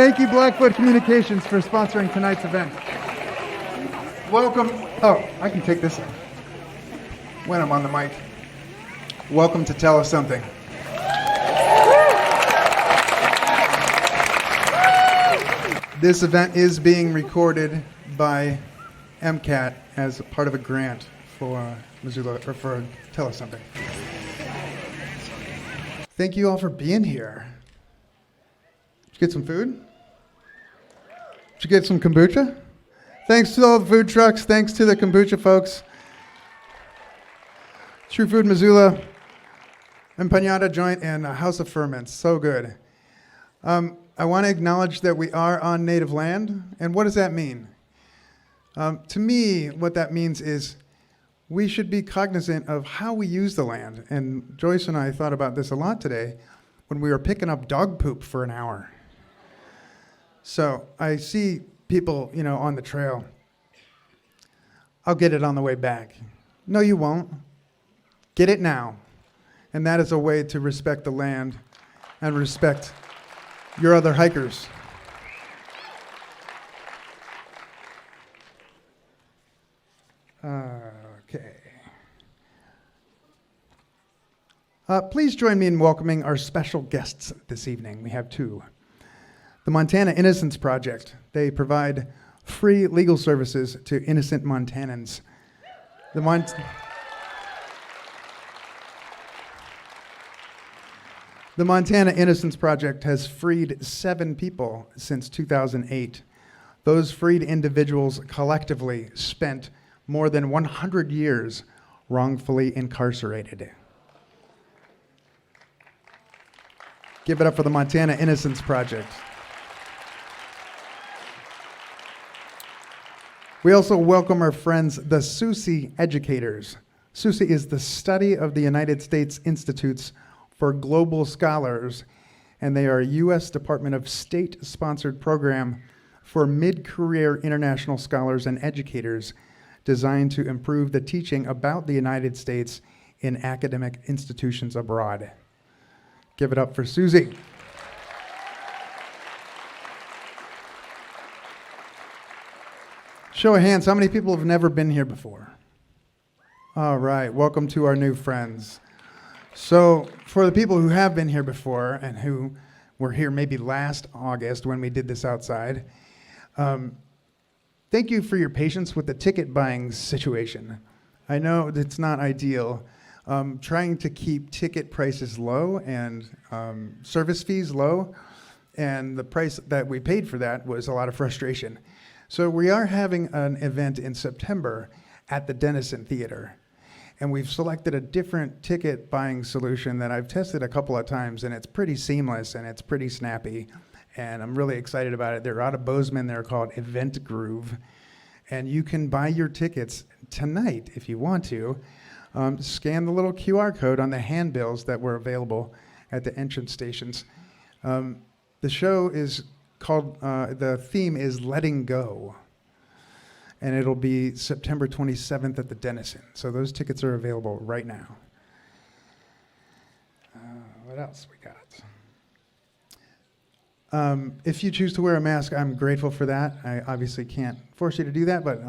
Thank you, Blackfoot Communications, for sponsoring tonight's event. Welcome. Oh, I can take this when I'm on the mic. Welcome to Tell Us Something. This event is being recorded by MCAT as part of a grant for Missoula, or for Tell Us Something. Thank you all for being here. Did you get some food? Did you get some kombucha? Thanks to all the food trucks. Thanks to the kombucha folks. True Food Missoula, Empanada Joint, and House of Ferments. So good. I want to acknowledge that we are on native land. And what does that mean? To me, what that means is we should be cognizant of how we use the land. And Joyce and I thought about this a lot today when we were picking up dog poop for an hour. So I see people, on the trail. I'll get it on the way back. No, you won't. Get it now. And that is a way to respect the land and respect your other hikers. Okay. Please join me in welcoming our special guests this evening. We have two. The Montana Innocence Project. They provide free legal services to innocent Montanans. The Montana Innocence Project has freed 7 people since 2008. Those freed individuals collectively spent more than 100 years wrongfully incarcerated. Give it up for the Montana Innocence Project. We also welcome our friends, the SUSE educators. SUSE is the study of the United States Institutes for Global Scholars, and they are a U.S. Department of State-sponsored program for mid-career international scholars and educators designed to improve the teaching about the United States in academic institutions abroad. Give it up for SUSE. Show of hands, how many people have never been here before? All right, welcome to our new friends. So for the people who have been here before and who were here maybe last August when we did this outside, thank you for your patience with the ticket buying situation. I know it's not ideal. Trying to keep ticket prices low and service fees low, and the price that we paid for that was a lot of frustration. So we are having an event in September at the Denison Theater. And we've selected a different ticket buying solution that I've tested a couple of times, and it's pretty seamless and it's pretty snappy. And I'm really excited about it. They're out of Bozeman. They're called Event Groove. And you can buy your tickets tonight if you want to. Scan the little QR code on the handbills that were available at the entrance stations. The show is called, the theme is Letting Go. And it'll be September 27th at the Denison. So those tickets are available right now. What else we got? If you choose to wear a mask, I'm grateful for that. I obviously can't force you to do that, but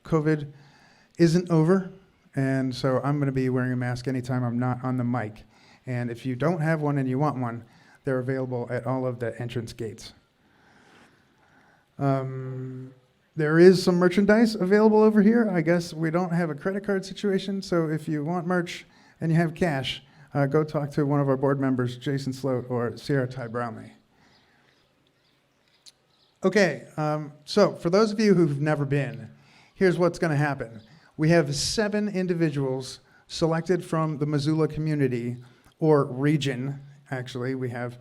COVID isn't over. And so I'm going to be wearing a mask anytime I'm not on the mic. And if you don't have one and you want one, they're available at all of the entrance gates. There is some merchandise available over here. I guess we don't have a credit card situation, so if you want merch and you have cash, go talk to one of our board members, Jason Sloat or Sierra Ty Brownlee. Okay, so for those of you who've never been, here's what's going to happen. We have 7 individuals selected from the Missoula community, or region, actually. We have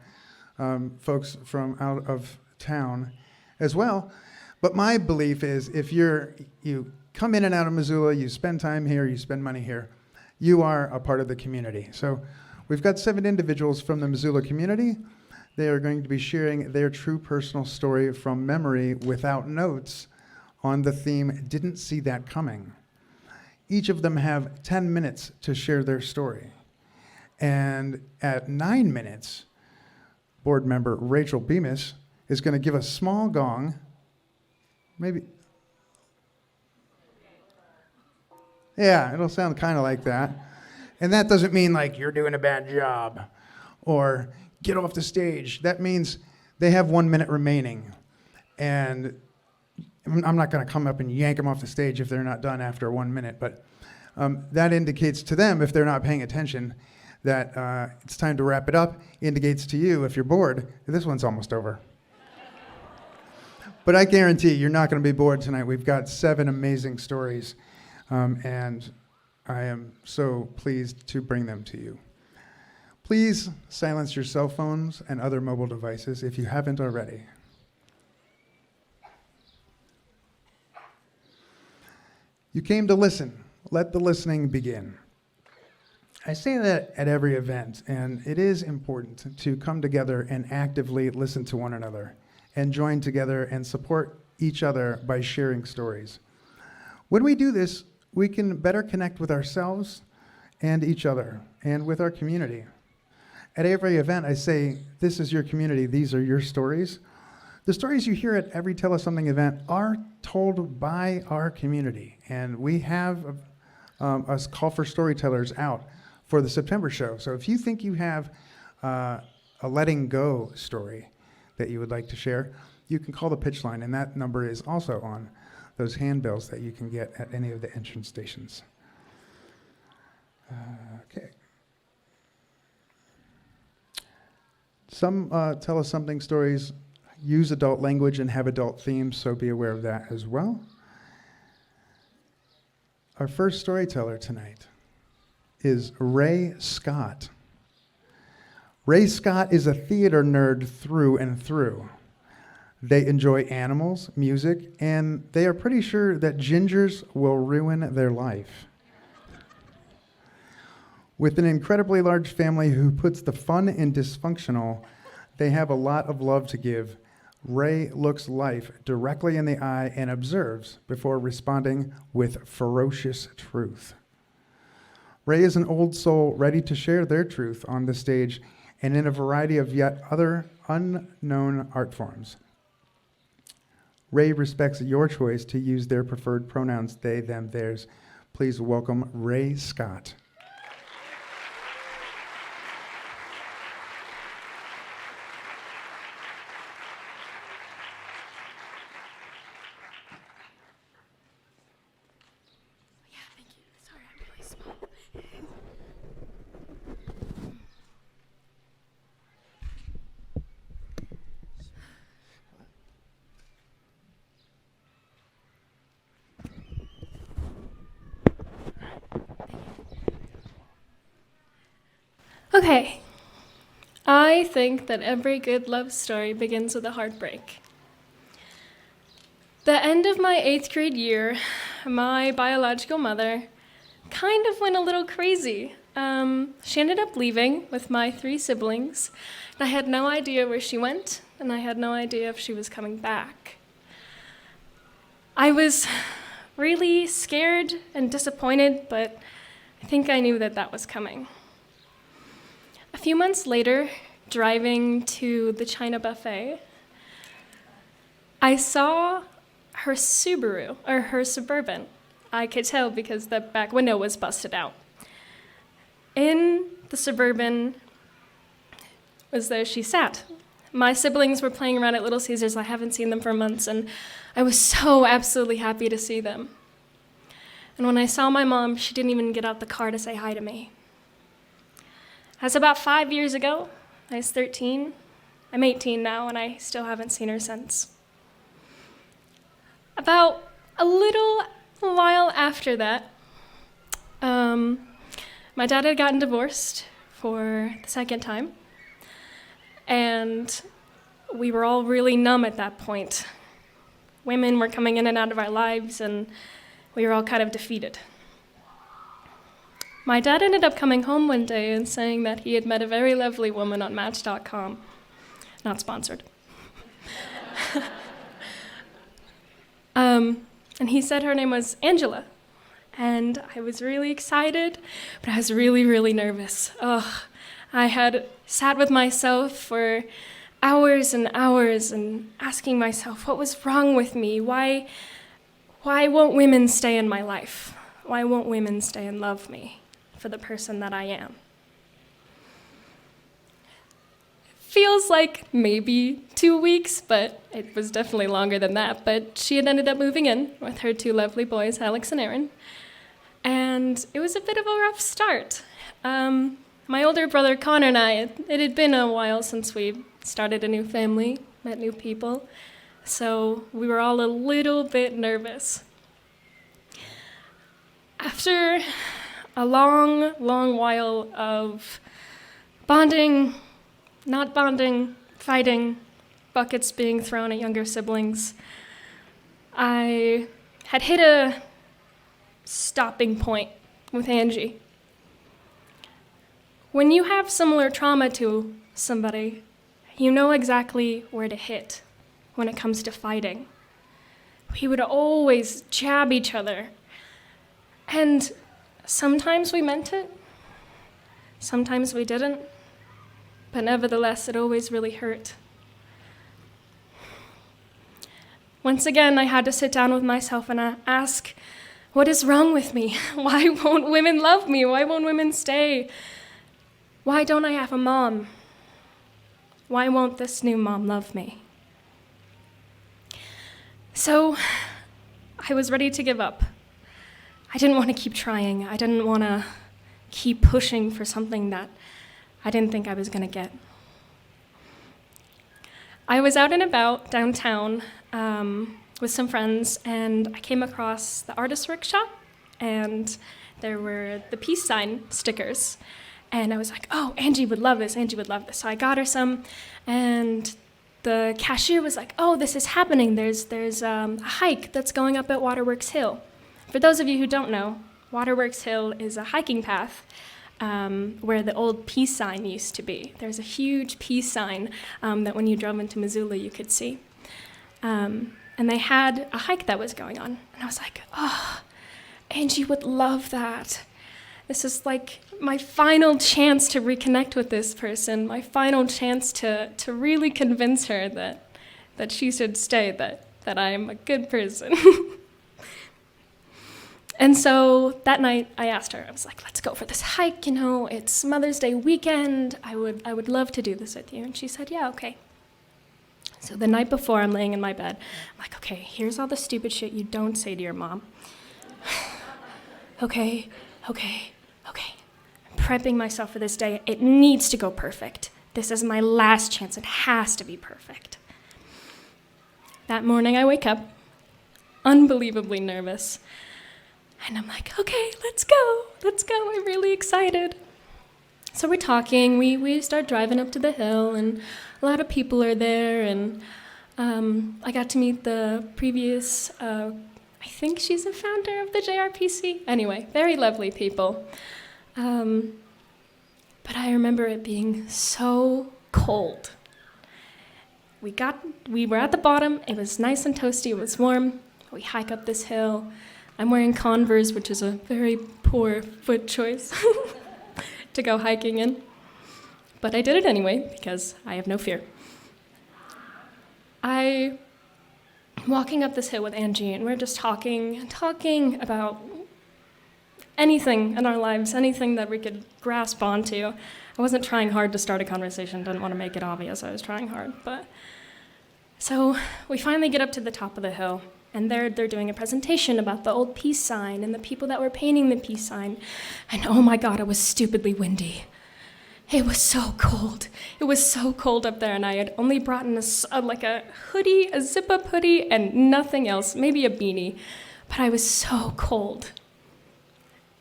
folks from out of town as well. But my belief is if you come in and out of Missoula, you spend time here, you spend money here, you are a part of the community. So we've got 7 individuals from the Missoula community. They are going to be sharing their true personal story from memory without notes on the theme, Didn't See That Coming. Each of them have 10 minutes to share their story. And at 9 minutes, board member Rachel Bemis is going to give a small gong, maybe. Yeah, it'll sound kind of like that. And that doesn't mean like you're doing a bad job or get off the stage. That means they have 1 minute remaining. And I'm not going to come up and yank them off the stage if they're not done after 1 minute, but that indicates to them, if they're not paying attention, that it's time to wrap it up. Indicates to you, if you're bored, this one's almost over. But I guarantee you're not going to be bored tonight. We've got 7 amazing stories, and I am so pleased to bring them to you. Please silence your cell phones and other mobile devices if you haven't already. You came to listen. Let the listening begin. I say that at every event, and it is important to come together and actively listen to one another and join together and support each other by sharing stories. When we do this, we can better connect with ourselves and each other and with our community. At every event, I say, this is your community, these are your stories. The stories you hear at every Tell Us Something event are told by our community, and we have us call for storytellers out for the September show. So if you think you have a letting go story that you would like to share, you can call the pitch line, and that number is also on those handbills that you can get at any of the entrance stations. Okay. Some Tell Us Something stories use adult language and have adult themes, so be aware of that as well. Our first storyteller tonight is Ray Scott. Ray Scott is a theater nerd through and through. They enjoy animals, music, and they are pretty sure that gingers will ruin their life. With an incredibly large family who puts the fun in dysfunctional, they have a lot of love to give. Ray looks life directly in the eye and observes before responding with ferocious truth. Ray is an old soul ready to share their truth on the stage and in a variety of yet other unknown art forms. Ray respects your choice to use their preferred pronouns, they, them, theirs. Please welcome Ray Scott. Okay, I think that every good love story begins with a heartbreak. The end of my 8th grade year, my biological mother kind of went a little crazy. She ended up leaving with my 3 siblings, and I had no idea where she went, and I had no idea if she was coming back. I was really scared and disappointed, but I think I knew that that was coming. A few months later, driving to the China buffet, I saw her Subaru, or her Suburban. I could tell because the back window was busted out. In the Suburban was there she sat. My siblings were playing around at Little Caesars. I haven't seen them for months, and I was so absolutely happy to see them. And when I saw my mom, she didn't even get out the car to say hi to me. That's about 5 years ago. I was 13. I'm 18 now, and I still haven't seen her since. About a little while after that, my dad had gotten divorced for the 2nd time, and we were all really numb at that point. Women were coming in and out of our lives, and we were all kind of defeated. My dad ended up coming home one day and saying that he had met a very lovely woman on Match.com. Not sponsored. And he said her name was Angela. And I was really excited, but I was really, really nervous. I had sat with myself for hours and hours and asking myself, what was wrong with me? Why won't women stay in my life? Why won't women stay and love me for the person that I am? Feels like maybe 2 weeks, but it was definitely longer than that. But she had ended up moving in with her 2 lovely boys, Alex and Aaron. And it was a bit of a rough start. My older brother Connor and I, it had been a while since we started a new family, met new people. So we were all a little bit nervous. After a long, long while of bonding, not bonding, fighting, buckets being thrown at younger siblings, I had hit a stopping point with Angie. When you have similar trauma to somebody, you know exactly where to hit when it comes to fighting. We would always jab each other. And sometimes we meant it, sometimes we didn't, but nevertheless, it always really hurt. Once again, I had to sit down with myself and ask, what is wrong with me? Why won't women love me? Why won't women stay? Why don't I have a mom? Why won't this new mom love me? So I was ready to give up. I didn't want to keep trying. I didn't want to keep pushing for something that I didn't think I was going to get. I was out and about downtown with some friends, and I came across the artist workshop, and there were the peace sign stickers. And I was like, oh, Angie would love this, Angie would love this. So I got her some, and the cashier was like, oh, this is happening. There's a hike that's going up at Waterworks Hill. For those of you who don't know, Waterworks Hill is a hiking path where the old peace sign used to be. There's a huge peace sign that when you drove into Missoula you could see. And they had a hike that was going on. And I was like, oh, Angie would love that. This is like my final chance to reconnect with this person, my final chance to really convince her that she should stay, that I'm a good person. And so that night I asked her, I was like, let's go for this hike, it's Mother's Day weekend. I would love to do this with you. And she said, yeah, okay. So the night before, I'm laying in my bed. I'm like, okay, here's all the stupid shit you don't say to your mom. Okay. I'm prepping myself for this day. It needs to go perfect. This is my last chance. It has to be perfect. That morning I wake up, unbelievably nervous. And I'm like, okay, let's go. I'm really excited. So we're talking. We start driving up to the hill, and a lot of people are there. And I got to meet the previous, I think she's a founder of the JRPC. Anyway, very lovely people. But I remember it being so cold. We were at the bottom. It was nice and toasty. It was warm. We hike up this hill. I'm wearing Converse, which is a very poor foot choice to go hiking in. But I did it anyway, because I have no fear. I'm walking up this hill with Angie, and we're just talking about anything in our lives, anything that we could grasp onto. I wasn't trying hard to start a conversation, didn't want to make it obvious I was trying hard. But so we finally get up to the top of the hill. And they're doing a presentation about the old peace sign and the people that were painting the peace sign. And oh my God, it was stupidly windy. It was so cold. It was so cold up there, and I had only brought in a hoodie, a zip-up hoodie, and nothing else, maybe a beanie. But I was so cold.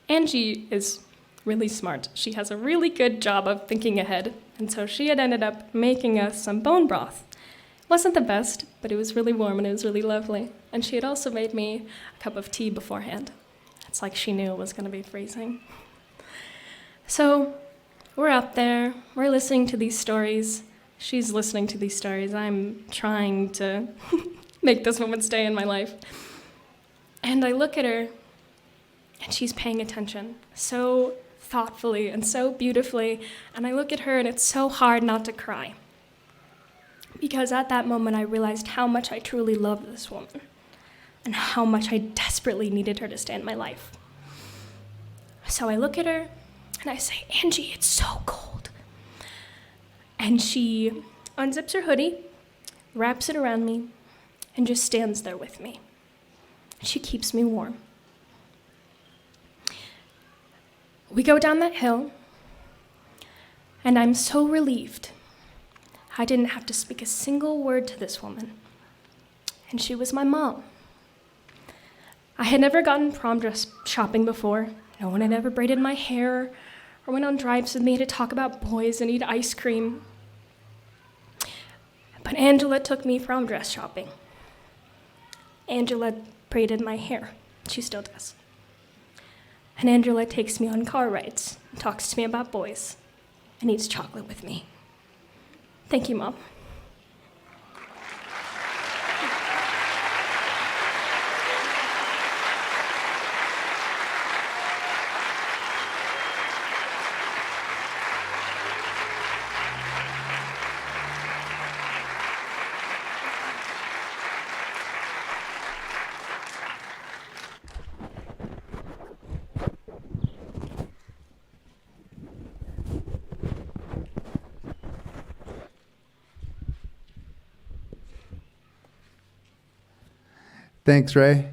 Angie is really smart. She has a really good job of thinking ahead, and so she had ended up making us some bone broth. It wasn't the best, but it was really warm and it was really lovely. And she had also made me a cup of tea beforehand. It's like she knew it was going to be freezing. So we're up there, we're listening to these stories. She's listening to these stories. I'm trying to make this woman stay in my life. And I look at her, and she's paying attention so thoughtfully and so beautifully. And I look at her, and it's so hard not to cry. because at that moment I realized how much I truly loved this woman and how much I desperately needed her to stay in my life. So I look at her and I say, "Angie, it's so cold." And she unzips her hoodie, wraps it around me, and just stands there with me. She keeps me warm. We go down that hill, and I'm so relieved. I didn't have to speak a single word to this woman, and she was my mom. I had never gotten prom dress shopping before. No one had ever braided my hair or went on drives with me to talk about boys and eat ice cream. But Angela took me prom dress shopping. Angela braided my hair. She still does. And Angela takes me on car rides, talks to me about boys, and eats chocolate with me. Thank you, Mom. Thanks, Ray.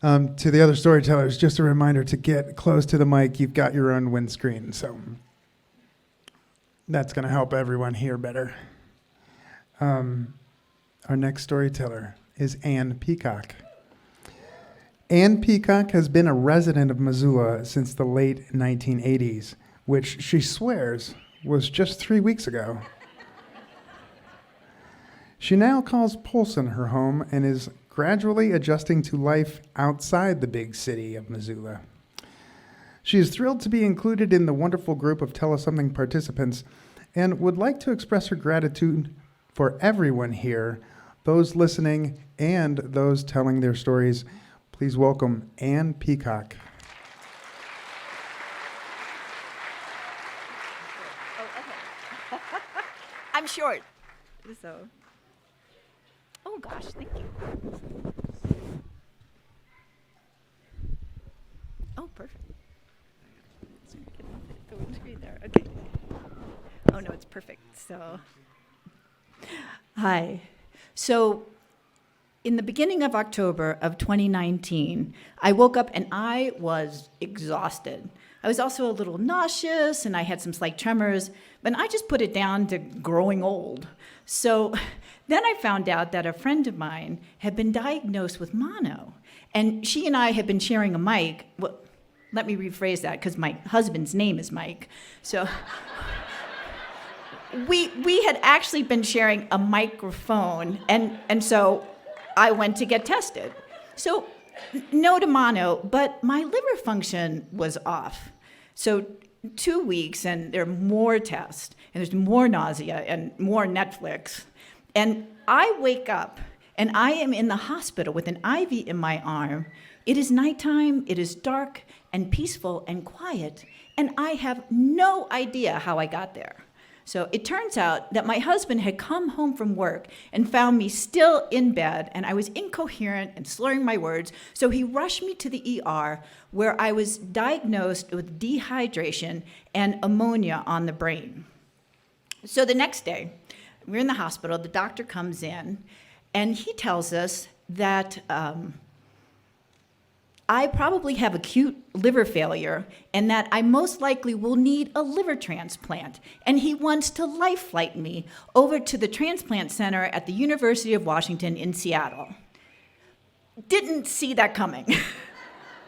To the other storytellers, just a reminder to get close to the mic. You've got your own windscreen, so that's going to help everyone hear better. Our next storyteller is Ann Peacock. Ann Peacock has been a resident of Missoula since the late 1980s, which she swears was just 3 weeks ago. She now calls Polson her home and is gradually adjusting to life outside the big city of Missoula. She is thrilled to be included in the wonderful group of Tell Us Something participants and would like to express her gratitude for everyone here, those listening and those telling their stories. Please welcome Ann Peacock. Oh, okay. I'm short, so. Oh gosh, thank you. Oh, perfect. The windscreen there. Okay. Oh no, it's perfect. So, hi. So, in the beginning of October of 2019, I woke up and I was exhausted. I was also a little nauseous and I had some slight tremors, but I just put it down to growing old. So then I found out that a friend of mine had been diagnosed with mono, and she and I had been sharing a mic. Well, let me rephrase that because my husband's name is Mike. So we had actually been sharing a microphone, and so I went to get tested. So no to mono, but my liver function was off. So 2 weeks, and there are more tests, and there's more nausea and more Netflix. And I wake up, and I am in the hospital with an IV in my arm. It is nighttime, it is dark and peaceful and quiet, and I have no idea how I got there. So it turns out that my husband had come home from work and found me still in bed, and I was incoherent and slurring my words, so he rushed me to the ER, where I was diagnosed with dehydration and ammonia on the brain. So the next day, we're in the hospital, the doctor comes in, and he tells us that I probably have acute liver failure and that I most likely will need a liver transplant. And he wants to life flight me over to the transplant center at the University of Washington in Seattle. Didn't see that coming.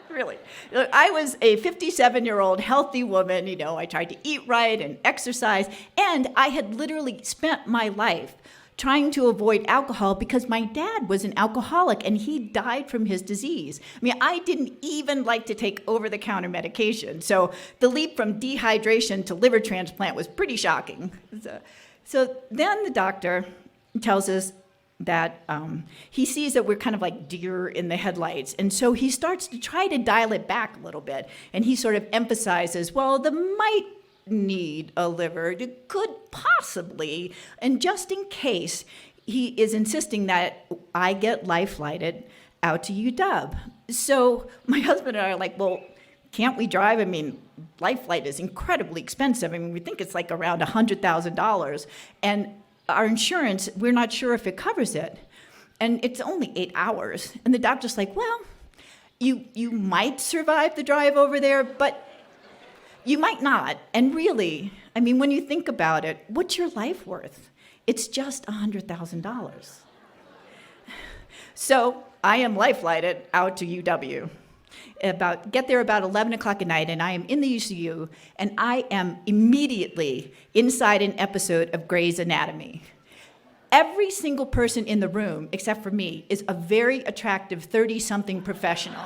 Really. I was a 57-year-old healthy woman. You know, I tried to eat right and exercise, and I had literally spent my life trying to avoid alcohol because my dad was an alcoholic and he died from his disease. I mean, I didn't even like to take over-the-counter medication. So the leap from dehydration to liver transplant was pretty shocking. So then the doctor tells us that he sees that we're kind of like deer in the headlights. And so he starts to try to dial it back a little bit. And he sort of emphasizes, well, the might need a liver, could possibly, and just in case, he is insisting that I get life flighted out to UW. So my husband and I are like, well, can't we drive? I mean, life flight is incredibly expensive. I mean, we think it's like around $100,000. And our insurance, we're not sure if it covers it. And it's only 8 hours. And the doctor's like, well, you might survive the drive over there, but you might not. And really, I mean, when you think about it, what's your life worth? It's just $100,000. So I am life flighted out to UW. Get there about 11 o'clock at night, and I am in the UCU, and I am immediately inside an episode of Grey's Anatomy. Every single person in the room, except for me, is a very attractive 30-something professional.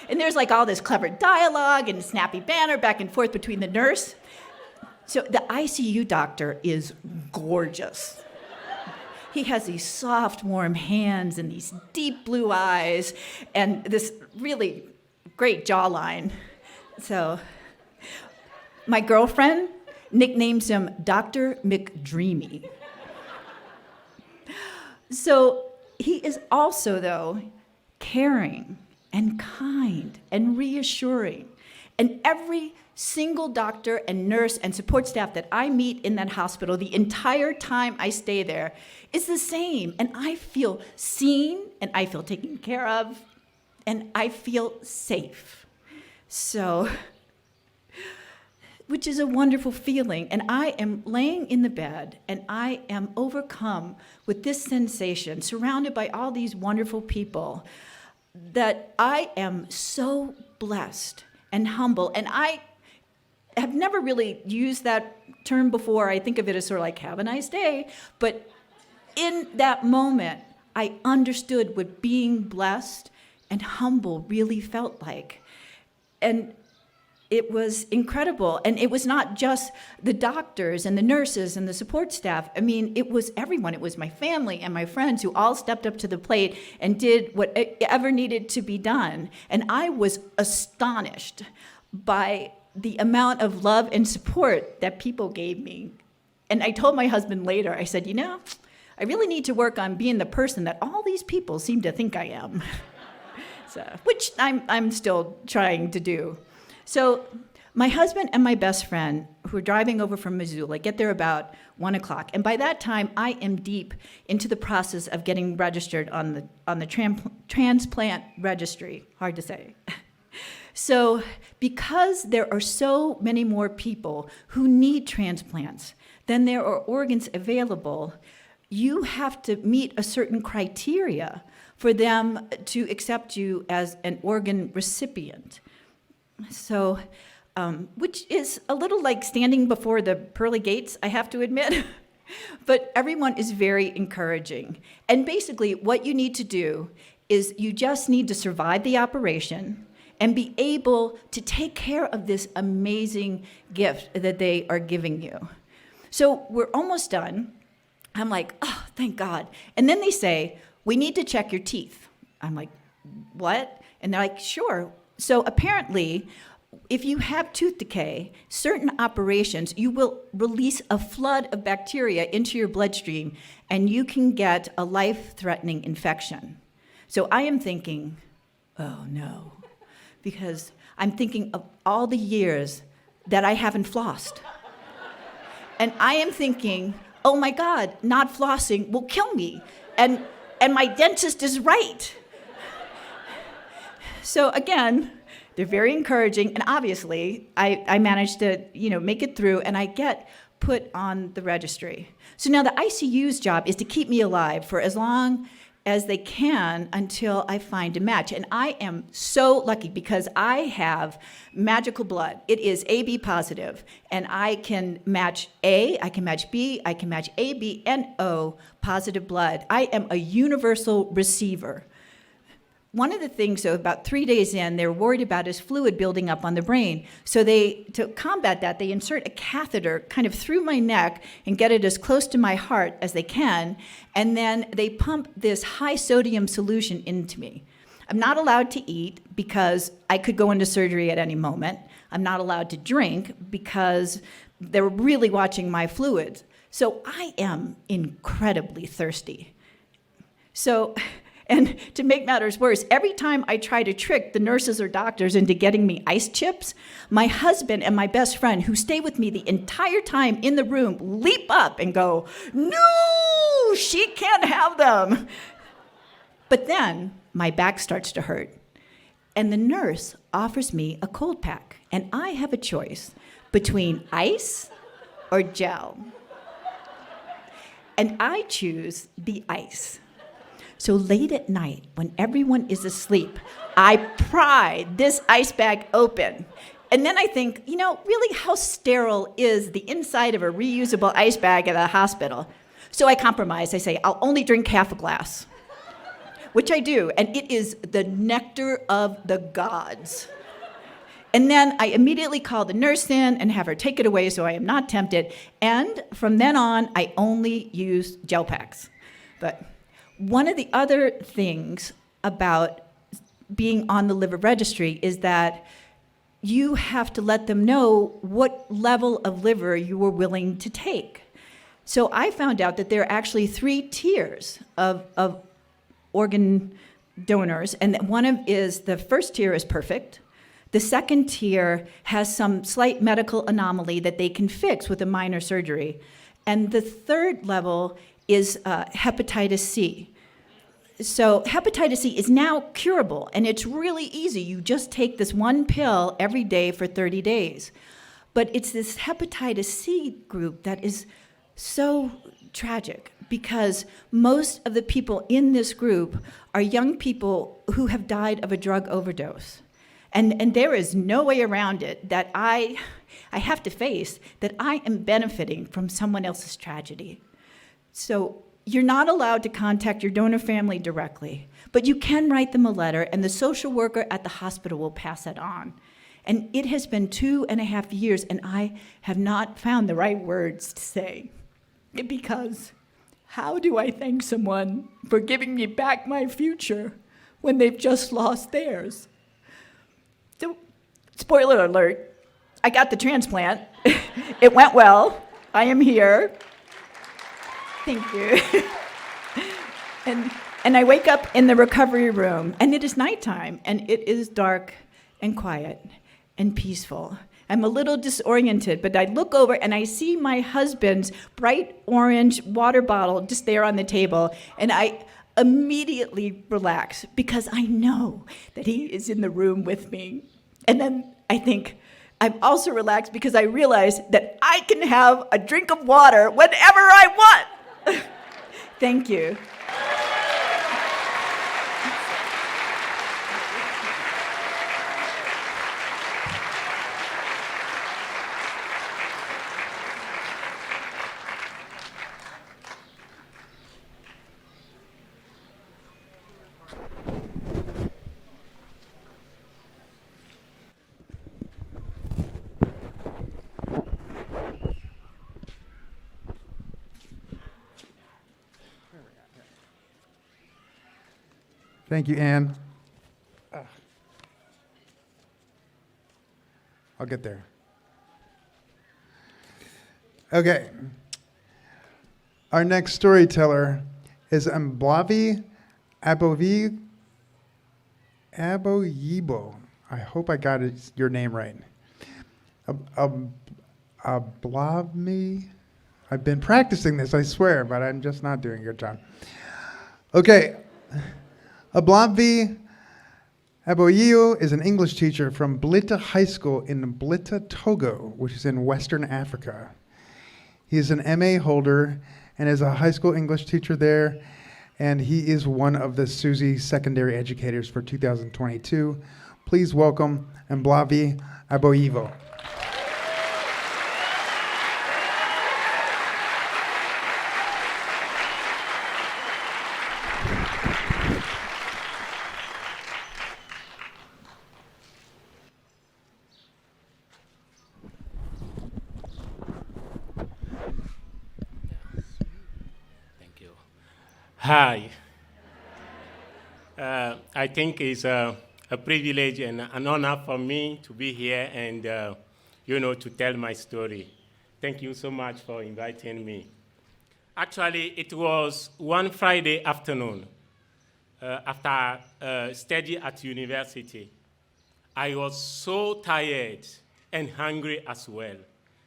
And there's like all this clever dialogue and snappy banter back and forth between the nurse. So the ICU doctor is gorgeous. He has these soft, warm hands and these deep blue eyes and this really great jawline. So my girlfriend nicknames him Dr. McDreamy. So he is also, though, caring and kind and reassuring. And every single doctor and nurse and support staff that I meet in that hospital the entire time I stay there is the same. And I feel seen, and I feel taken care of, and I feel safe. So, which is a wonderful feeling. And I am laying in the bed, and I am overcome with this sensation, surrounded by all these wonderful people, that I am so blessed and humble. And I have never really used that term before. I think of it as sort of like, have a nice day. But in that moment, I understood what being blessed and humble really felt like. And it was incredible. And it was not just the doctors and the nurses and the support staff. I mean, it was everyone. It was my family and my friends who all stepped up to the plate and did whatever needed to be done. And I was astonished by the amount of love and support that people gave me. And I told my husband later, I said, I really need to work on being the person that all these people seem to think I am. Which I'm still trying to do. So my husband and my best friend, who are driving over from Missoula, get there about 1 o'clock. And by that time, I am deep into the process of getting registered on the transplant registry. Hard to say. So because there are so many more people who need transplants than there are organs available, you have to meet a certain criteria for them to accept you as an organ recipient. So, which is a little like standing before the pearly gates, I have to admit. But everyone is very encouraging. And basically, what you need to do is you just need to survive the operation and be able to take care of this amazing gift that they are giving you. So we're almost done. I'm like, oh, thank God. And then they say, we need to check your teeth. I'm like, what? And they're like, sure. So apparently, if you have tooth decay, certain operations, you will release a flood of bacteria into your bloodstream, and you can get a life-threatening infection. So I am thinking, oh no, because I'm thinking of all the years that I haven't flossed. And I am thinking, oh my God, not flossing will kill me. And my dentist is right. So again, they're very encouraging, and obviously, I managed to, make it through, and I get put on the registry. So now the ICU's job is to keep me alive for as long as they can until I find a match. And I am so lucky because I have magical blood. It is AB positive, and I can match A, I can match B, I can match A, B, and O positive blood. I am a universal receiver. One of the things, though, about 3 days in, they're worried about is fluid building up on the brain. So to combat that, they insert a catheter kind of through my neck and get it as close to my heart as they can, and then they pump this high sodium solution into me. I'm not allowed to eat because I could go into surgery at any moment. I'm not allowed to drink because they're really watching my fluids. So I am incredibly thirsty. So, and to make matters worse, every time I try to trick the nurses or doctors into getting me ice chips, my husband and my best friend, who stay with me the entire time in the room, leap up and go, "No, she can't have them." But then my back starts to hurt, and the nurse offers me a cold pack, and I have a choice between ice or gel. And I choose the ice. So late at night, when everyone is asleep, I pry this ice bag open. And then I think, really, how sterile is the inside of a reusable ice bag at a hospital? So I compromise. I say, I'll only drink half a glass, which I do. And it is the nectar of the gods. And then I immediately call the nurse in and have her take it away so I am not tempted. And from then on, I only use gel packs. But one of the other things about being on the liver registry is that you have to let them know what level of liver you are willing to take. So I found out that there are actually 3 tiers of organ donors, and that the first tier is perfect. The second tier has some slight medical anomaly that they can fix with a minor surgery. And the third level is hepatitis C. So hepatitis C is now curable, and it's really easy. You just take this one pill every day for 30 days. But it's this hepatitis C group that is so tragic, because most of the people in this group are young people who have died of a drug overdose. And there is no way around it that I have to face that I am benefiting from someone else's tragedy. So you're not allowed to contact your donor family directly, but you can write them a letter, and the social worker at the hospital will pass it on. And it has been 2.5 years, and I have not found the right words to say. Because how do I thank someone for giving me back my future when they've just lost theirs? So, spoiler alert, I got the transplant. It went well. I am here. Thank you. And I wake up in the recovery room, and it is nighttime, and it is dark and quiet and peaceful. I'm a little disoriented, but I look over and I see my husband's bright orange water bottle just there on the table, and I immediately relax because I know that he is in the room with me. And then I think I'm also relaxed because I realize that I can have a drink of water whenever I want. Thank you. Thank you, Anne. I'll get there. Okay. Our next storyteller is Ablamvi Agboyibo. I hope I got your name right. Ablamvi. I've been practicing this, I swear, but I'm just not doing a good job. Okay. Ablamvi Agboyibo is an English teacher from Blita High School in Blita, Togo, which is in Western Africa. He is an MA holder and is a high school English teacher there, and he is one of the Suzy secondary educators for 2022. Please welcome Ablamvi Agboyibo. Hi. I think it's a privilege and an honor for me to be here and, to tell my story. Thank you so much for inviting me. Actually, it was one Friday afternoon after study at university. I was so tired and hungry as well.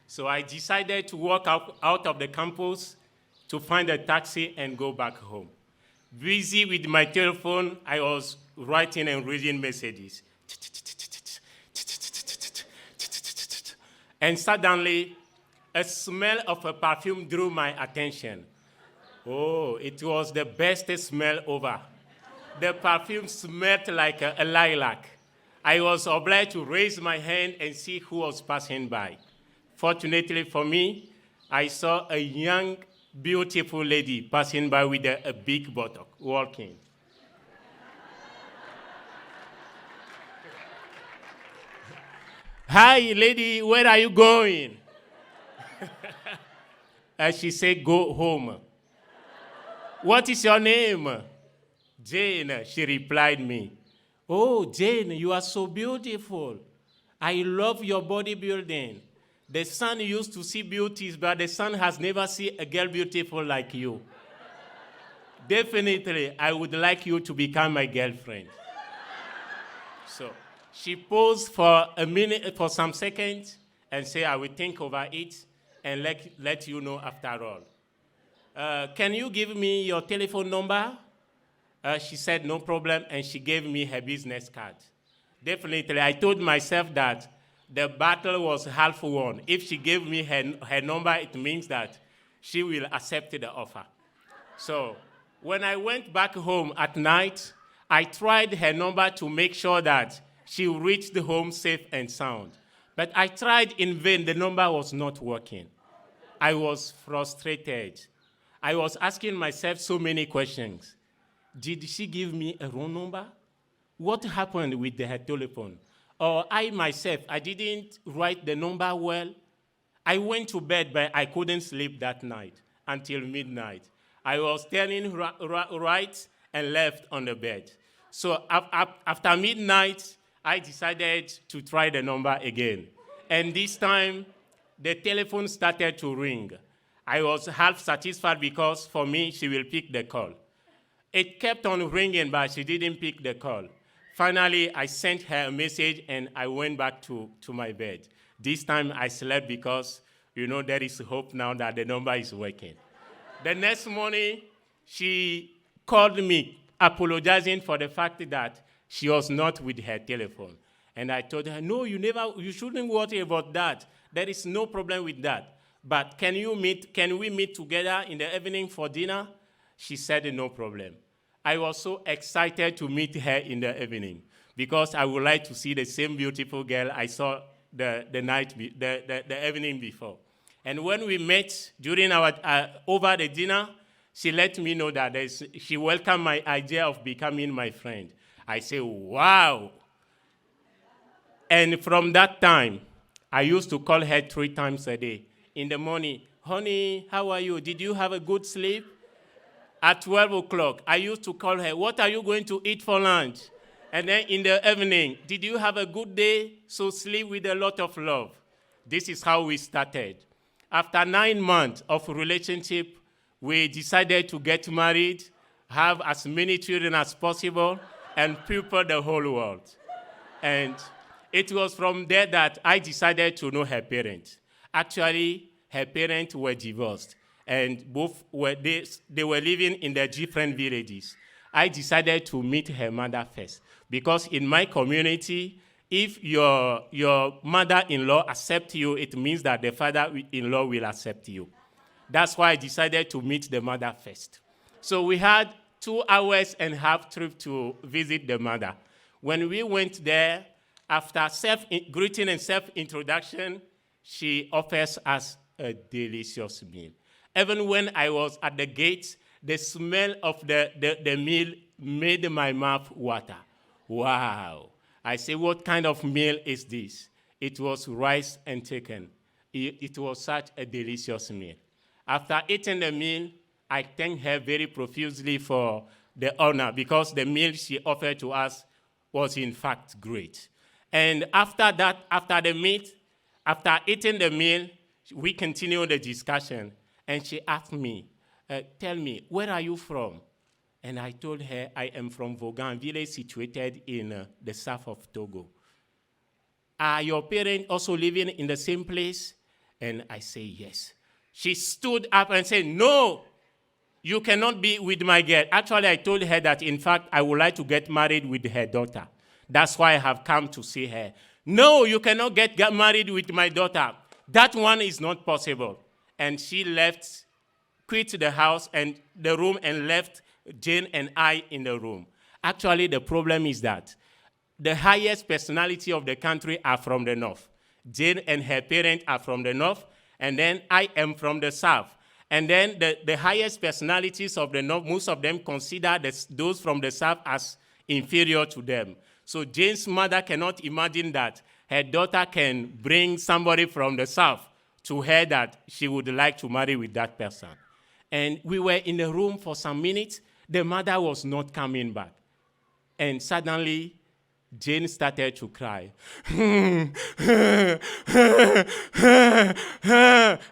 So I decided to walk out of the campus to find a taxi and go back home. Busy with my telephone, I was writing and reading messages. And suddenly, a smell of a perfume drew my attention. Oh, it was the best smell ever. The perfume smelled like a lilac. I was obliged to raise my hand and see who was passing by. Fortunately for me, I saw a young, beautiful lady passing by with a big bottle, walking. Hi, lady, where are you going? She said, go home. What is your name? Jane, she replied me. Oh, Jane, you are so beautiful. I love your bodybuilding. The sun used to see beauties, but the sun has never seen a girl beautiful like you. Definitely, I would like you to become my girlfriend. So she paused for a minute, for some seconds, and said, I will think over it and let you know after all. Can you give me your telephone number? She said, no problem, and she gave me her business card. Definitely, I told myself that the battle was half won. If she gave me her number, it means that she will accept the offer. So when I went back home at night, I tried her number to make sure that she reached home safe and sound. But I tried in vain. The number was not working. I was frustrated. I was asking myself so many questions. Did she give me a wrong number? What happened with her telephone? Or I myself, I didn't write the number well. I went to bed, but I couldn't sleep that night until midnight. I was turning right and left on the bed. So after midnight, I decided to try the number again. And this time, the telephone started to ring. I was half satisfied because for me, she will pick the call. It kept on ringing, but she didn't pick the call. Finally, I sent her a message, and I went back to my bed. This time, I slept because, there is hope now that the number is working. The next morning, she called me, apologizing for the fact that she was not with her telephone. And I told her, no, you shouldn't worry about that. There is no problem with that. But can we meet together in the evening for dinner? She said, no problem. I was so excited to meet her in the evening because I would like to see the same beautiful girl I saw the evening before. And when we met during over the dinner, she let me know that she welcomed my idea of becoming my friend. I said, wow. And from that time, I used to call her 3 times a day. In the morning, honey, how are you? Did you have a good sleep? At 12 o'clock, I used to call her, what are you going to eat for lunch? And then in the evening, did you have a good day? So sleep with a lot of love. This is how we started. After 9 months of relationship, we decided to get married, have as many children as possible, and people the whole world. And it was from there that I decided to know her parents. Actually, her parents were divorced, and both they were living in their different villages. I decided to meet her mother first, because in my community, if your mother-in-law accepts you, it means that the father-in-law will accept you. That's why I decided to meet the mother first. So we had 2.5 hours trip to visit the mother. When we went there, after greeting and self-introduction, she offers us a delicious meal. Even when I was at the gate, the smell of the meal made my mouth water. Wow. I said, what kind of meal is this? It was rice and chicken. It was such a delicious meal. After eating the meal, I thanked her very profusely for the honor, because the meal she offered to us was in fact great. And after that, after eating the meal, we continued the discussion. And she asked me, tell me, where are you from? And I told her, I am from Vaughan, village situated in the south of Togo. Are your parents also living in the same place? And I say, yes. She stood up and said, no, you cannot be with my girl. Actually, I told her that, in fact, I would like to get married with her daughter. That's why I have come to see her. No, you cannot get married with my daughter. That one is not possible. And she quit the house and the room and left Jane and I in the room. Actually, the problem is that the highest personality of the country are from the north. Jane and her parents are from the north, and then I am from the south. And then the highest personalities of the north, most of them consider those from the south as inferior to them. So Jane's mother cannot imagine that her daughter can bring somebody from the south to her that she would like to marry with that person. And we were in the room for some minutes. The mother was not coming back. And suddenly, Jane started to cry.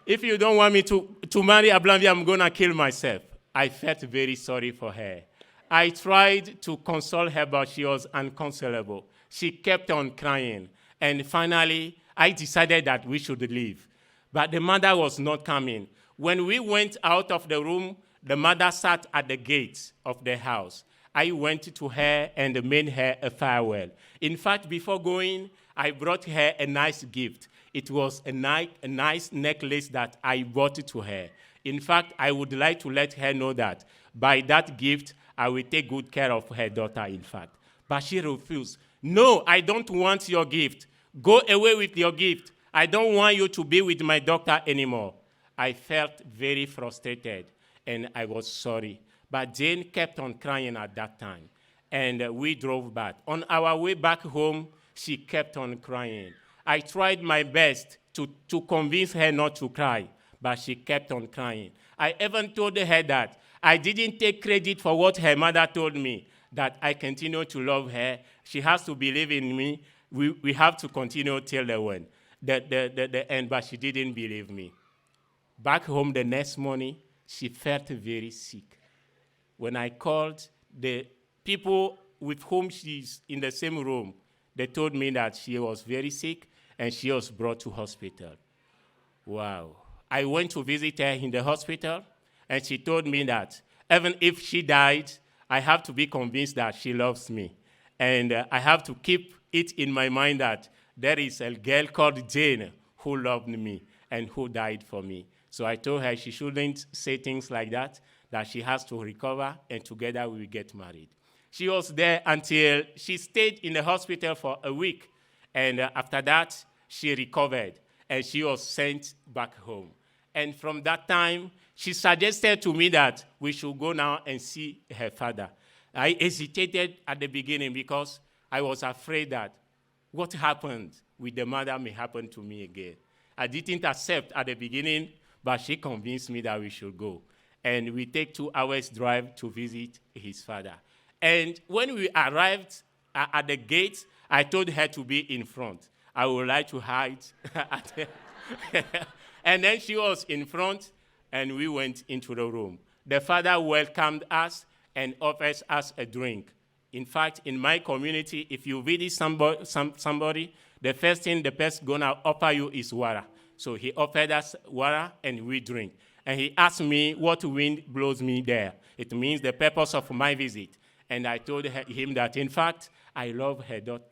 If you don't want me to marry Ablamvi, I'm going to kill myself. I felt very sorry for her. I tried to console her, but she was unconsolable. She kept on crying. And finally, I decided that we should leave. But the mother was not coming. When we went out of the room, the mother sat at the gate of the house. I went to her and made her a farewell. In fact, before going, I brought her a nice gift. It was a nice necklace that I brought to her. In fact, I would like to let her know that by that gift, I will take good care of her daughter, in fact. But she refused. No, I don't want your gift. Go away with your gift. I don't want you to be with my daughter anymore. I felt very frustrated, and I was sorry. But Jane kept on crying at that time, and we drove back. On our way back home, she kept on crying. I tried my best to convince her not to cry, but she kept on crying. I even told her that I didn't take credit for what her mother told me, that I continue to love her. She has to believe in me. We have to continue till the end, but she didn't believe me. Back home the next morning, she felt very sick. When I called, the people with whom she's in the same room, they told me that she was very sick and she was brought to hospital. Wow. I went to visit her in the hospital, and she told me that even if she died, I have to be convinced that she loves me. And I have to keep it in my mind that there is a girl called Jane who loved me and who died for me. So I told her she shouldn't say things like that she has to recover, and together we will get married. She was there until she stayed in the hospital for a week. And after that, she recovered, and she was sent back home. And from that time, she suggested to me that we should go now and see her father. I hesitated at the beginning because I was afraid that what happened with the mother may happen to me again. I didn't accept at the beginning, but she convinced me that we should go. And we take 2 hours drive to visit his father. And when we arrived at the gate, I told her to be in front. I would like to hide at her. And then she was in front, and we went into the room. The father welcomed us and offered us a drink. In fact, in my community, if you visit somebody, the first thing the person gonna offer you is water. So he offered us water, and we drink. And he asked me what wind blows me there. It means the purpose of my visit. And I told him that, in fact, I love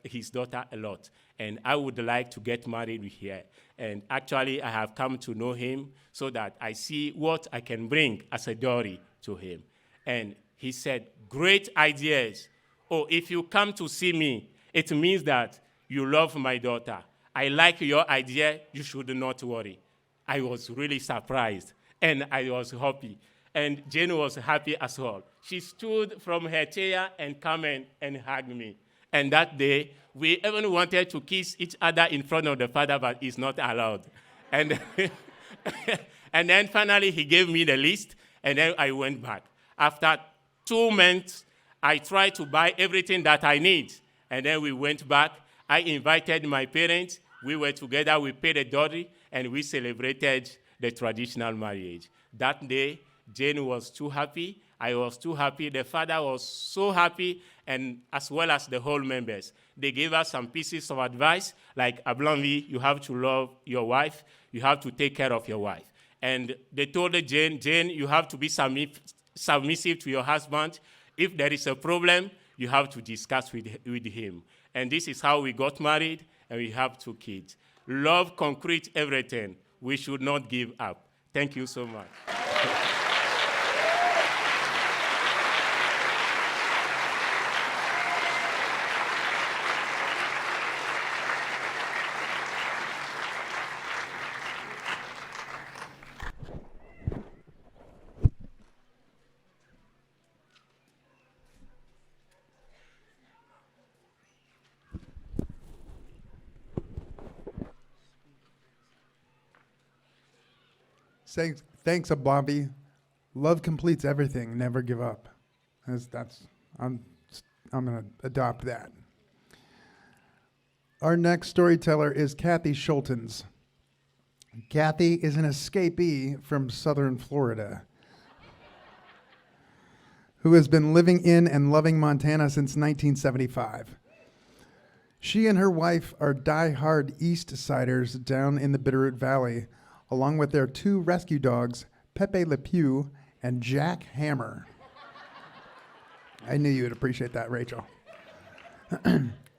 his daughter a lot, and I would like to get married with her. And actually, I have come to know him so that I see what I can bring as a dowry to him. And he said, great ideas. Oh, if you come to see me, it means that you love my daughter. I like your idea. You should not worry. I was really surprised, and I was happy. And Jane was happy as well. She stood from her chair and came and hugged me. And that day, we even wanted to kiss each other in front of the father, but it's not allowed. And, and then finally, he gave me the list, and then I went back. After 2 months, I tried to buy everything that I need. And then we went back. I invited my parents. We were together. We paid a dowry, and we celebrated the traditional marriage. That day, Jane was too happy. I was too happy. The father was so happy, and as well as the whole members. They gave us some pieces of advice, like Ablamvi, you have to love your wife. You have to take care of your wife. And they told Jane, you have to be submissive to your husband. If there is a problem, you have to discuss with him. And this is how we got married, and we have 2 kids. Love concrete everything. We should not give up. Thank you so much. Thanks, Ablamvi. Love completes everything. Never give up. I'm going to adopt that. Our next storyteller is Cathy Scholtens. Cathy is an escapee from southern Florida who has been living in and loving Montana since 1975. She and her wife are die-hard East Siders down in the Bitterroot Valley, along with their 2 rescue dogs, Pepe Le Pew and Jack Hammer. I knew you would appreciate that, Rachel.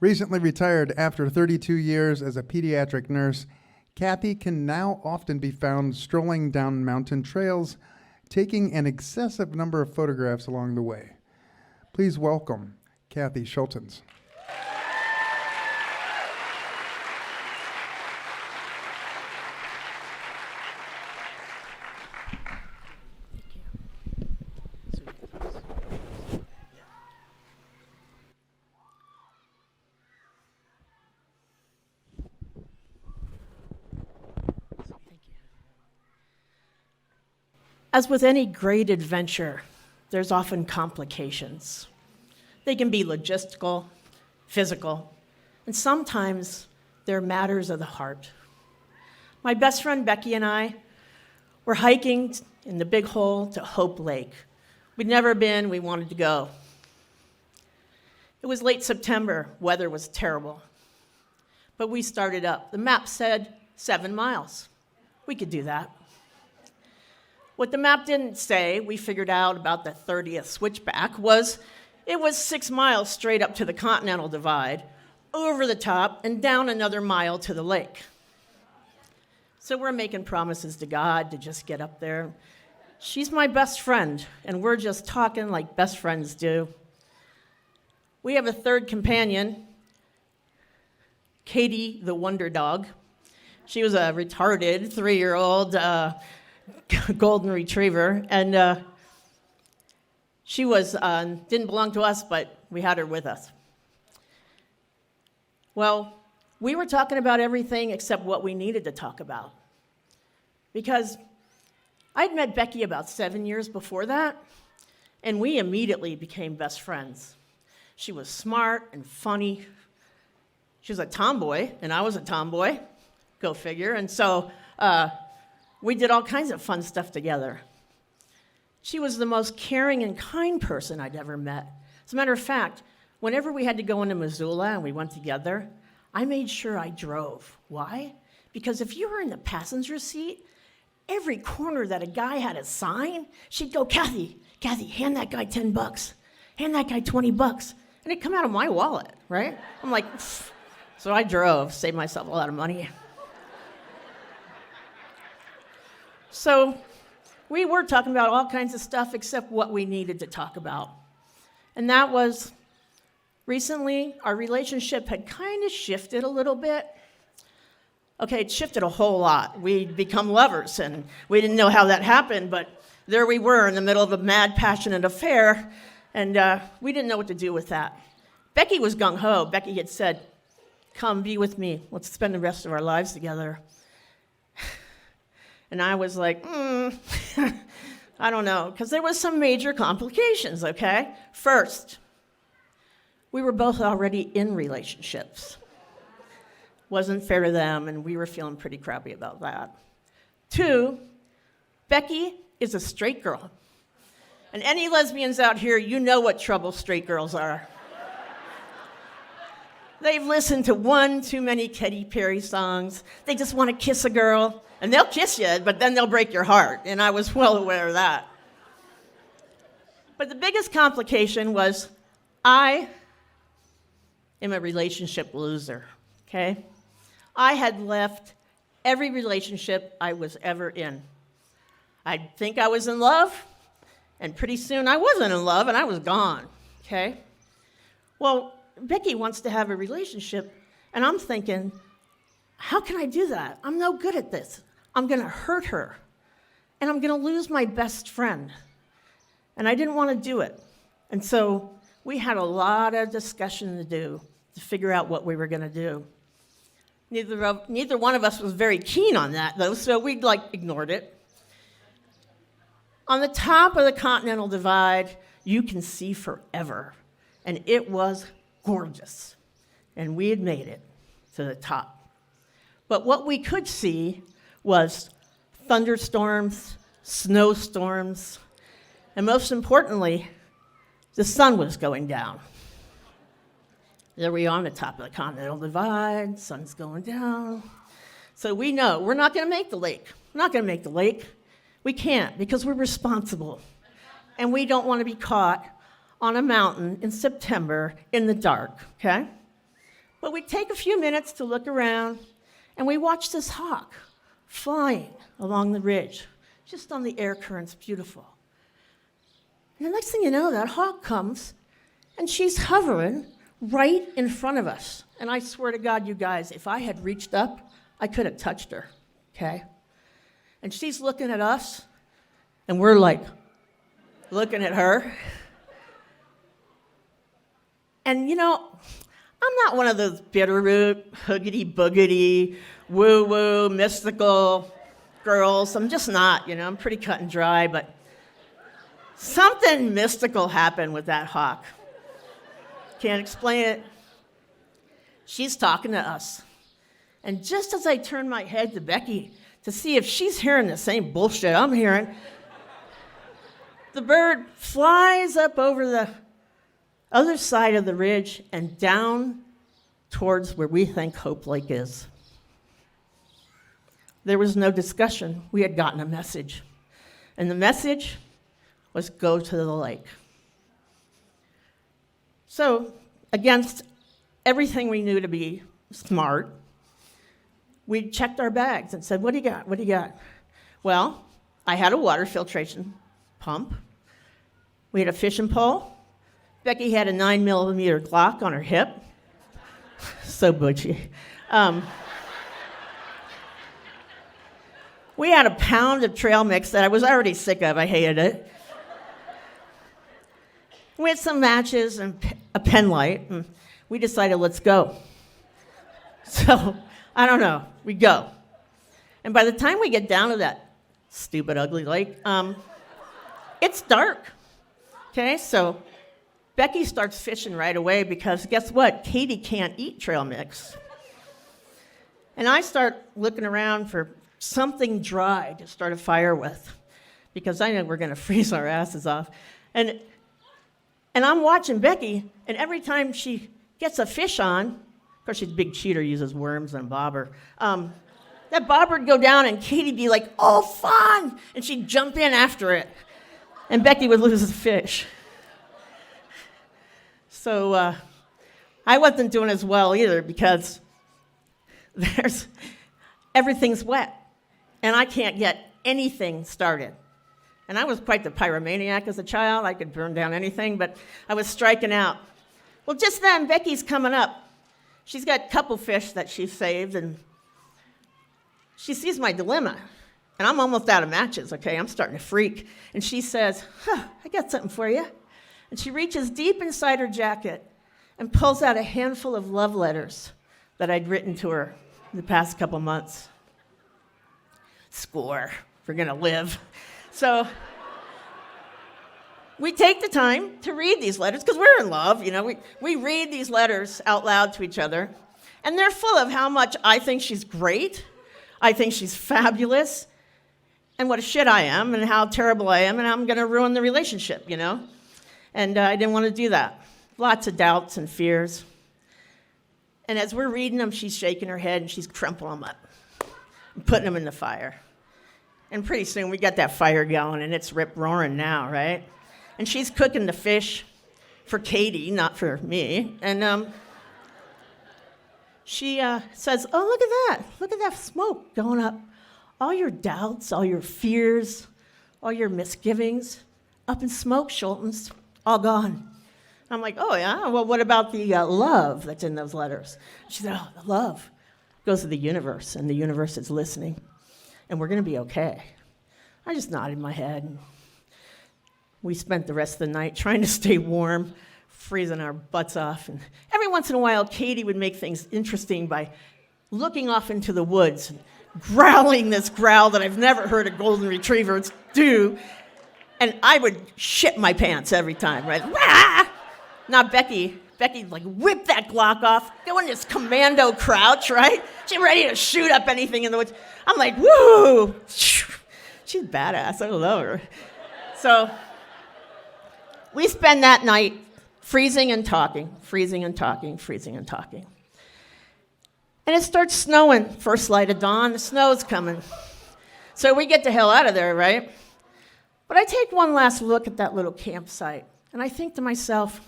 Recently retired after 32 years as a pediatric nurse, Cathy can now often be found strolling down mountain trails, taking an excessive number of photographs along the way. Please welcome Cathy Scholtens. As with any great adventure, there's often complications. They can be logistical, physical, and sometimes they're matters of the heart. My best friend Becky and I were hiking in the Big Hole to Hope Lake. We'd never been, we wanted to go. It was late September, weather was terrible. But we started up. The map said 7 miles. We could do that. What the map didn't say, we figured out about the 30th switchback, was it was 6 miles straight up to the Continental Divide, over the top, and down another mile to the lake. So we're making promises to God to just get up there. She's my best friend, and we're just talking like best friends do. We have a third companion, Katie the Wonder Dog. She was a retarded 3-year-old golden retriever, and she was didn't belong to us, but we had her with us. Well, we were talking about everything except what we needed to talk about, because I'd met Becky about 7 years before that, and we immediately became best friends. She was smart and funny. She was a tomboy, and I was a tomboy, go figure, and so we did all kinds of fun stuff together. She was the most caring and kind person I'd ever met. As a matter of fact, whenever we had to go into Missoula and we went together, I made sure I drove. Why? Because if you were in the passenger seat, every corner that a guy had a sign, she'd go, Cathy, hand that guy $10. Hand that guy $20. And it'd come out of my wallet, right? I'm like, pfft. So I drove, saved myself a lot of money. So we were talking about all kinds of stuff except what we needed to talk about. And that was, recently, our relationship had kind of shifted a little bit. Okay, it shifted a whole lot. We'd become lovers, and we didn't know how that happened, but there we were in the middle of a mad, passionate affair, and we didn't know what to do with that. Becky was gung-ho. Becky had said, come, be with me. Let's spend the rest of our lives together. And I was like, I don't know, because there was some major complications, okay? First, We were both already in relationships. Wasn't fair to them, and we were feeling pretty crappy about that. 2, Becky is a straight girl. And any lesbians out here, you know what trouble straight girls are. They've listened to one too many Katy Perry songs. They just want to kiss a girl, and they'll kiss you, but then they'll break your heart, and I was well aware of that. But the biggest complication was I am a relationship loser, okay? I had left every relationship I was ever in. I'd think I was in love, and pretty soon I wasn't in love, and I was gone, okay? Well, Becky wants to have a relationship, and I'm thinking, how can I do that? I'm no good at this. I'm going to hurt her, and I'm going to lose my best friend. And I didn't want to do it. And so we had a lot of discussion to do to figure out what we were going to do. Neither one of us was very keen on that, though, so we ignored it. On the top of the Continental Divide, you can see forever, and it was gorgeous, and we had made it to the top. But what we could see was thunderstorms, snowstorms, and most importantly, the sun was going down. There we are on the top of the Continental Divide, sun's going down. So we know we're not going to make the lake. We're not going to make the lake. We can't because we're responsible. And we don't want to be caught on a mountain in September in the dark, okay? But we take a few minutes to look around, and we watch this hawk flying along the ridge, just on the air currents, beautiful. And the next thing you know, that hawk comes, and she's hovering right in front of us. And I swear to God, you guys, if I had reached up, I could have touched her, okay? And she's looking at us, and we're looking at her. And I'm not one of those bitterroot, hoogity-boogity, woo-woo, mystical girls. I'm just not, I'm pretty cut and dry, but something mystical happened with that hawk. Can't explain it. She's talking to us. And just as I turn my head to Becky to see if she's hearing the same bullshit I'm hearing, the bird flies up over the other side of the ridge and down towards where we think Hope Lake is. There was no discussion. We had gotten a message. And the message was go to the lake. So, against everything we knew to be smart, we checked our bags and said, what do you got? What do you got? Well, I had a water filtration pump. We had a fishing pole. Becky had a 9mm Glock on her hip. So butchy. We had a pound of trail mix that I was already sick of. I hated it. We had some matches and a pen light, and we decided, let's go. So, I don't know, we go. And by the time we get down to that stupid, ugly lake, it's dark. Okay, so Becky starts fishing right away because guess what? Katie can't eat trail mix. And I start looking around for something dry to start a fire with because I know we're going to freeze our asses off. And I'm watching Becky, and every time she gets a fish on, of course she's a big cheater, uses worms and bobber, that bobber would go down and Katie'd be like, oh, fun! And she'd jump in after it. And Becky would lose the fish. So I wasn't doing as well either because everything's wet, and I can't get anything started. And I was quite the pyromaniac as a child. I could burn down anything, but I was striking out. Well, just then, Becky's coming up. She's got a couple fish that she saved, and she sees my dilemma. And I'm almost out of matches, okay? I'm starting to freak. And she says, I got something for you. And she reaches deep inside her jacket and pulls out a handful of love letters that I'd written to her in the past couple months. Score. We're going to live. So we take the time to read these letters because we're in love. We read these letters out loud to each other, and they're full of how much I think she's great, I think she's fabulous, and what a shit I am, and how terrible I am, and I'm going to ruin the relationship, And I didn't want to do that. Lots of doubts and fears. And as we're reading them, she's shaking her head, and she's crumpling them up and putting them in the fire. And pretty soon we got that fire going, and it's rip-roaring now, right? And she's cooking the fish for Katie, not for me. And she says, oh, look at that. Look at that smoke going up. All your doubts, all your fears, all your misgivings, up in smoke, Scholtens, all gone. I'm like, oh, yeah? Well, what about the love that's in those letters? She said, oh, the love goes to the universe, and the universe is listening, and we're going to be okay. I just nodded my head. And we spent the rest of the night trying to stay warm, freezing our butts off. And every once in a while, Katie would make things interesting by looking off into the woods and growling this growl that I've never heard a golden retriever do. And I would shit my pants every time, right? Rah! Now Becky like whipped that Glock off, go in this commando crouch, right? She's ready to shoot up anything in the woods. I'm like, woo! She's badass, I love her. So we spend that night freezing and talking, freezing and talking, freezing and talking. And it starts snowing, first light of dawn, the snow's coming. So we get the hell out of there, right? But I take one last look at that little campsite, and I think to myself,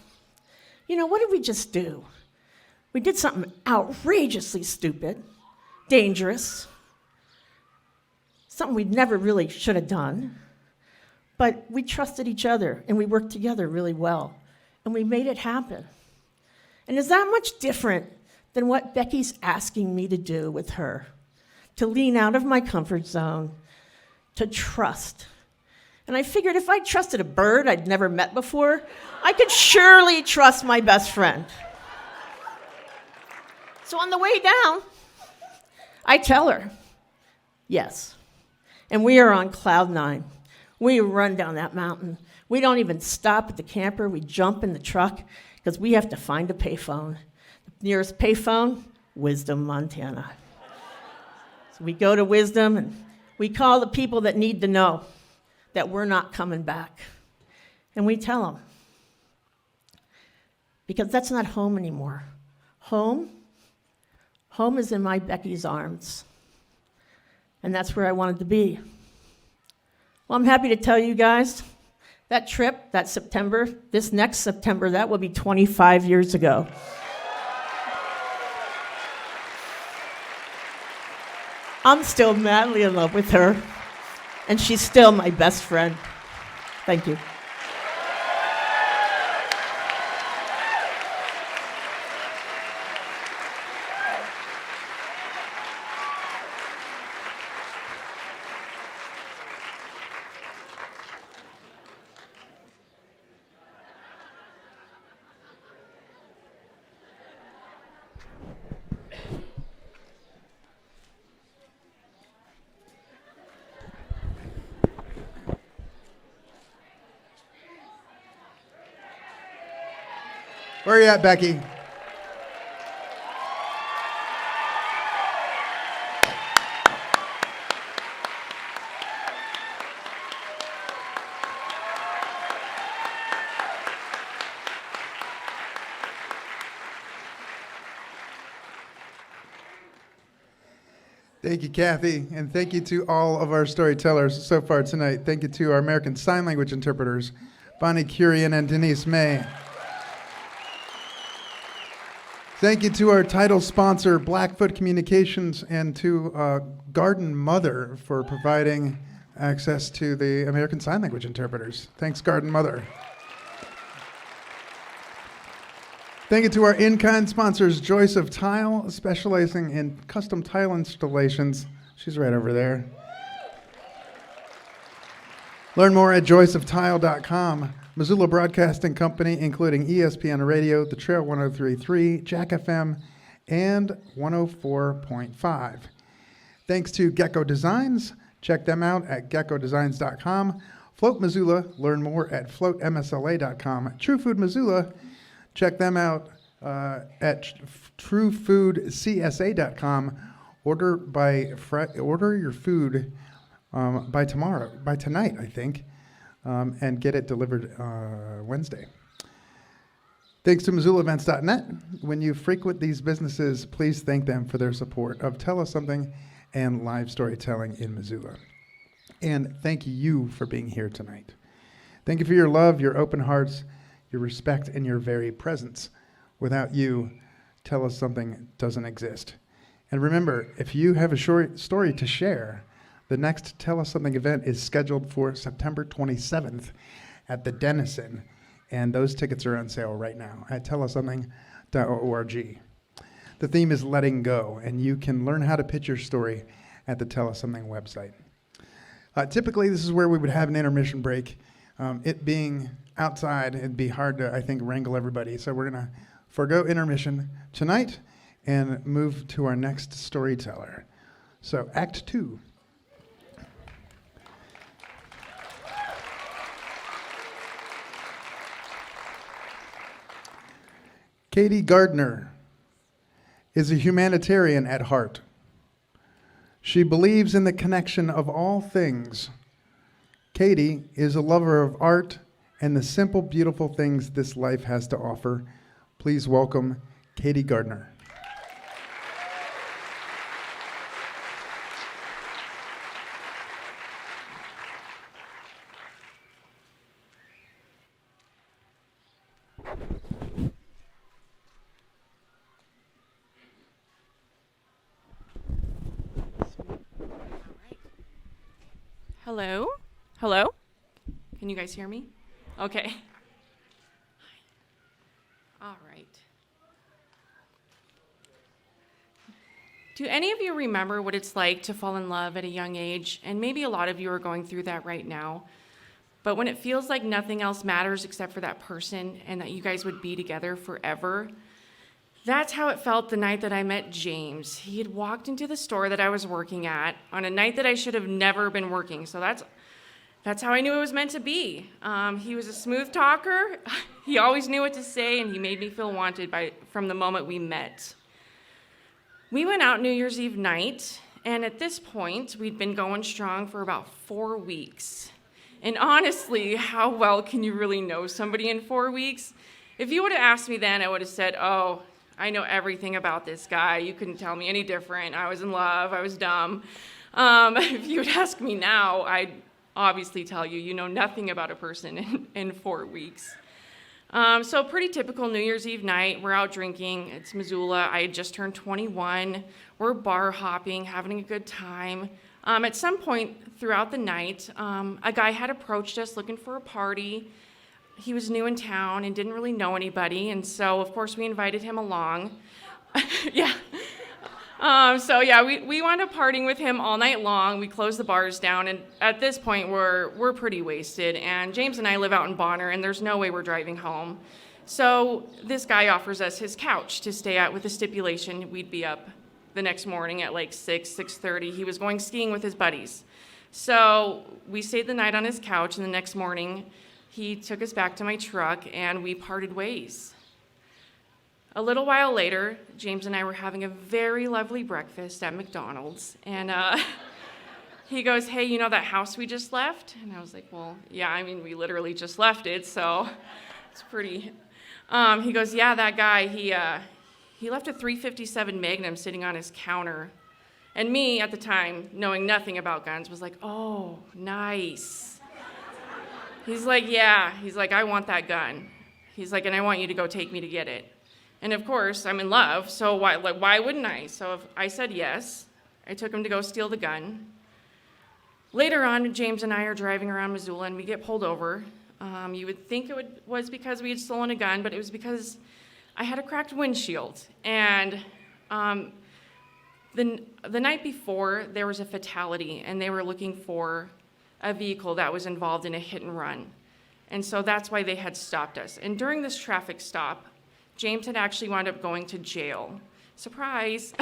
what did we just do? We did something outrageously stupid, dangerous, something we never really should have done, but we trusted each other, and we worked together really well, and we made it happen. And is that much different than what Becky's asking me to do with her? To lean out of my comfort zone, to trust. And I figured if I trusted a bird I'd never met before, I could surely trust my best friend. So on the way down, I tell her, yes. And we are on cloud 9. We run down that mountain. We don't even stop at the camper. We jump in the truck because we have to find a payphone. The nearest payphone, Wisdom, Montana. So we go to Wisdom and we call the people that need to know that we're not coming back. And we tell them. Because that's not home anymore. Home is in my Becky's arms. And that's where I wanted to be. Well, I'm happy to tell you guys, that trip, that September, this next September, that will be 25 years ago. I'm still madly in love with her. And she's still my best friend. Thank you. Where are you at, Becky? Thank you, Cathy, and thank you to all of our storytellers so far tonight. Thank you to our American Sign Language interpreters, Bonnie Curian and Denise May. Thank you to our title sponsor, Blackfoot Communications, and to Garden Mother for providing access to the American Sign Language interpreters. Thanks, Garden Mother. Thank you to our in-kind sponsors, Joyce of Tile, specializing in custom tile installations. She's right over there. Learn more at joyceoftile.com. Missoula Broadcasting Company, including ESPN Radio, The Trail 103.3, Jack FM, and 104.5. Thanks to Gecko Designs. Check them out at geckodesigns.com. Float Missoula, learn more at floatmsla.com. True Food Missoula, check them out at truefoodcsa.com. Order your food by tonight, I think, and get it delivered Wednesday. Thanks to MissoulaEvents.net. When you frequent these businesses, please thank them for their support of Tell Us Something and live storytelling in Missoula. And thank you for being here tonight. Thank you for your love, your open hearts, your respect, and your very presence. Without you, Tell Us Something doesn't exist. And remember, if you have a short story to share, the next Tell Us Something event is scheduled for September 27th at the Denison. And those tickets are on sale right now at tellussomething.org. The theme is letting go, and you can learn how to pitch your story at the Tell Us Something website. Typically, this is where we would have an intermission break. It being outside, it'd be hard to, I think, wrangle everybody. So we're going to forego intermission tonight and move to our next storyteller. So Act 2. Katie Garding is a humanitarian at heart. She believes in the connection of all things. Katie is a lover of art and the simple, beautiful things this life has to offer. Please welcome Katie Garding. Hello? Hello? Can you guys hear me? Okay. All right. Do any of you remember what it's like to fall in love at a young age? And maybe a lot of you are going through that right now. But when it feels like nothing else matters except for that person and that you guys would be together forever. That's how it felt the night that I met James. He had walked into the store that I was working at on a night that I should have never been working. So that's how I knew it was meant to be. He was a smooth talker. He always knew what to say, and he made me feel wanted from the moment we met. We went out New Year's Eve night, and at this point, we'd been going strong for about 4 weeks. And honestly, how well can you really know somebody in 4 weeks? If you would have asked me then, I would have said, oh, I know everything about this guy. You couldn't tell me any different. I was in love. I was dumb. If you would ask me now, I'd obviously tell you, you know nothing about a person in 4 weeks. So pretty typical New Year's Eve night. We're out drinking. It's Missoula. I had just turned 21. We're bar hopping, having a good time. At some point throughout the night, a guy had approached us looking for a party. He was new in town and didn't really know anybody, and so, of course, we invited him along. Yeah. We wound up partying with him all night long. We closed the bars down, and at this point, we're pretty wasted, and James and I live out in Bonner, and there's no way we're driving home. So this guy offers us his couch to stay at with the stipulation we'd be up the next morning at like 6:30. He was going skiing with his buddies. So we stayed the night on his couch, and the next morning, he took us back to my truck, and we parted ways. A little while later, James and I were having a very lovely breakfast at McDonald's, and he goes, hey, you know that house we just left? And I was like, well, yeah, I mean, we literally just left it, so it's pretty. He goes, yeah, that guy, he left a .357 Magnum sitting on his counter. And me, at the time, knowing nothing about guns, was like, oh, nice. He's like, yeah. He's like, I want that gun. He's like, and I want you to go take me to get it. And of course, I'm in love, so why wouldn't I? So I said yes. I took him to go steal the gun. Later on, James and I are driving around Missoula, and we get pulled over. You would think it was because we had stolen a gun, but it was because I had a cracked windshield. And the night before, there was a fatality, and they were looking for a vehicle that was involved in a hit and run. And so that's why they had stopped us. And during this traffic stop, James had actually wound up going to jail. Surprise.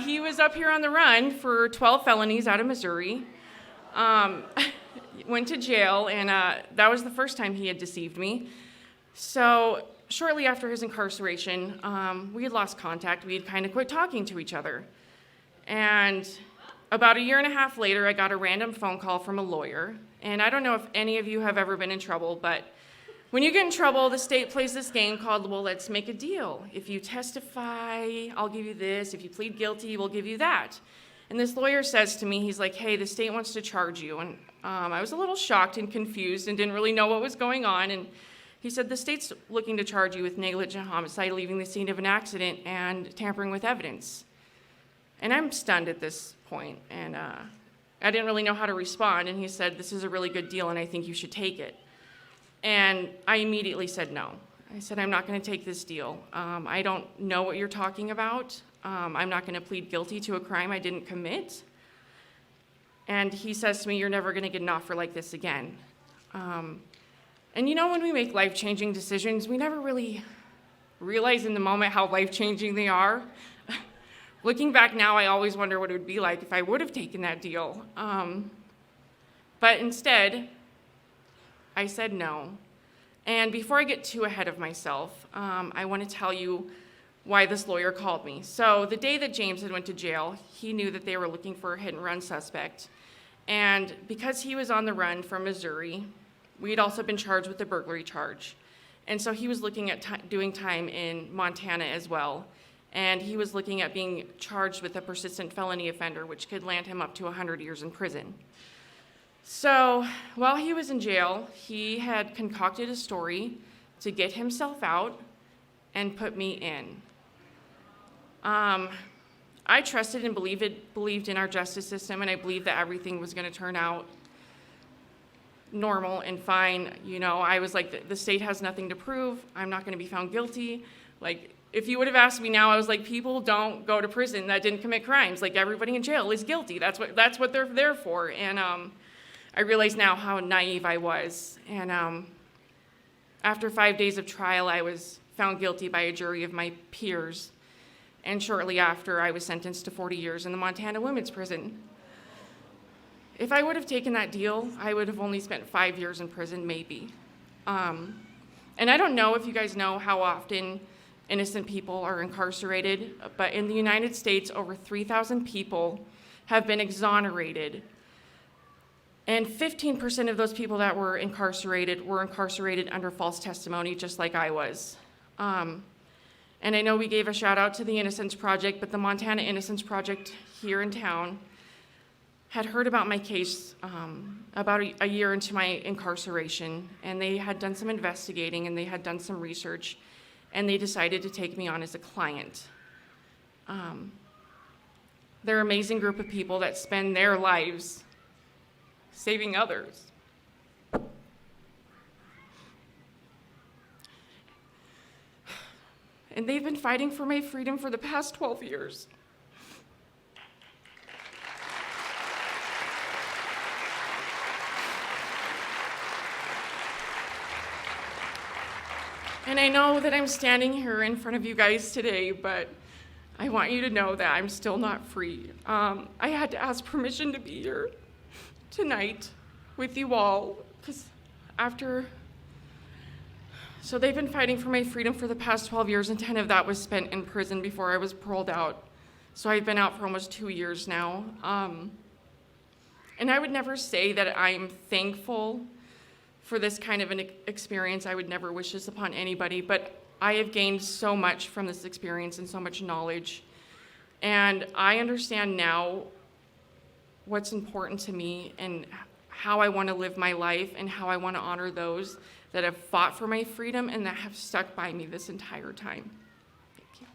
He was up here on the run for 12 felonies out of Missouri. went to jail, and that was the first time he had deceived me. So shortly after his incarceration, we had lost contact. We had kind of quit talking to each other. And about a year and a half later, I got a random phone call from a lawyer. And I don't know if any of you have ever been in trouble, but when you get in trouble, the state plays this game called, well, let's make a deal. If you testify, I'll give you this. If you plead guilty, we'll give you that. And this lawyer says to me, he's like, hey, the state wants to charge you. And I was a little shocked and confused and didn't really know what was going on. And he said, the state's looking to charge you with negligent homicide, leaving the scene of an accident, and tampering with evidence. And I'm stunned at this point, and I didn't really know how to respond. And he said, this is a really good deal, and I think you should take it. And I immediately said no. I said, I'm not going to take this deal. I don't know what you're talking about. I'm not going to plead guilty to a crime I didn't commit. And he says to me, you're never going to get an offer like this again. And you know, when we make life-changing decisions, we never really realize in the moment how life-changing they are. Looking back now, I always wonder what it would be like if I would have taken that deal. But instead, I said no. And before I get too ahead of myself, I want to tell you why this lawyer called me. So the day that James had went to jail, he knew that they were looking for a hit-and-run suspect. And because he was on the run from Missouri, we had also been charged with a burglary charge. And so he was looking at doing time in Montana as well. And he was looking at being charged with a persistent felony offender, which could land him up to 100 years in prison. So while he was in jail, he had concocted a story to get himself out and put me in. I trusted and believed in our justice system, and I believed that everything was going to turn out normal and fine. You know, I was like, the state has nothing to prove. I'm not going to be found guilty. Like, if you would have asked me now, I was like, people don't go to prison that didn't commit crimes. Like, everybody in jail is guilty. That's what they're there for. And I realize now how naive I was. And after 5 days of trial, I was found guilty by a jury of my peers. And shortly after, I was sentenced to 40 years in the Montana Women's Prison. If I would have taken that deal, I would have only spent 5 years in prison, maybe. And I don't know if you guys know how often innocent people are incarcerated, but in the United States, over 3,000 people have been exonerated. And 15% of those people that were incarcerated under false testimony, just like I was. And I know we gave a shout out to the Innocence Project, but the Montana Innocence Project here in town had heard about my case about a year into my incarceration, and they had done some investigating and they had done some research, and they decided to take me on as a client. They're an amazing group of people that spend their lives saving others. And they've been fighting for my freedom for the past 12 years. And I know that I'm standing here in front of you guys today, but I want you to know that I'm still not free. I had to ask permission to be here tonight with you all, because so they've been fighting for my freedom for the past 12 years, and 10 of that was spent in prison before I was paroled out. So I've been out for almost 2 years now. And I would never say that I'm thankful for this kind of an experience. I would never wish this upon anybody, but I have gained so much from this experience and so much knowledge. And I understand now what's important to me and how I want to live my life and how I want to honor those that have fought for my freedom and that have stuck by me this entire time. Thank you.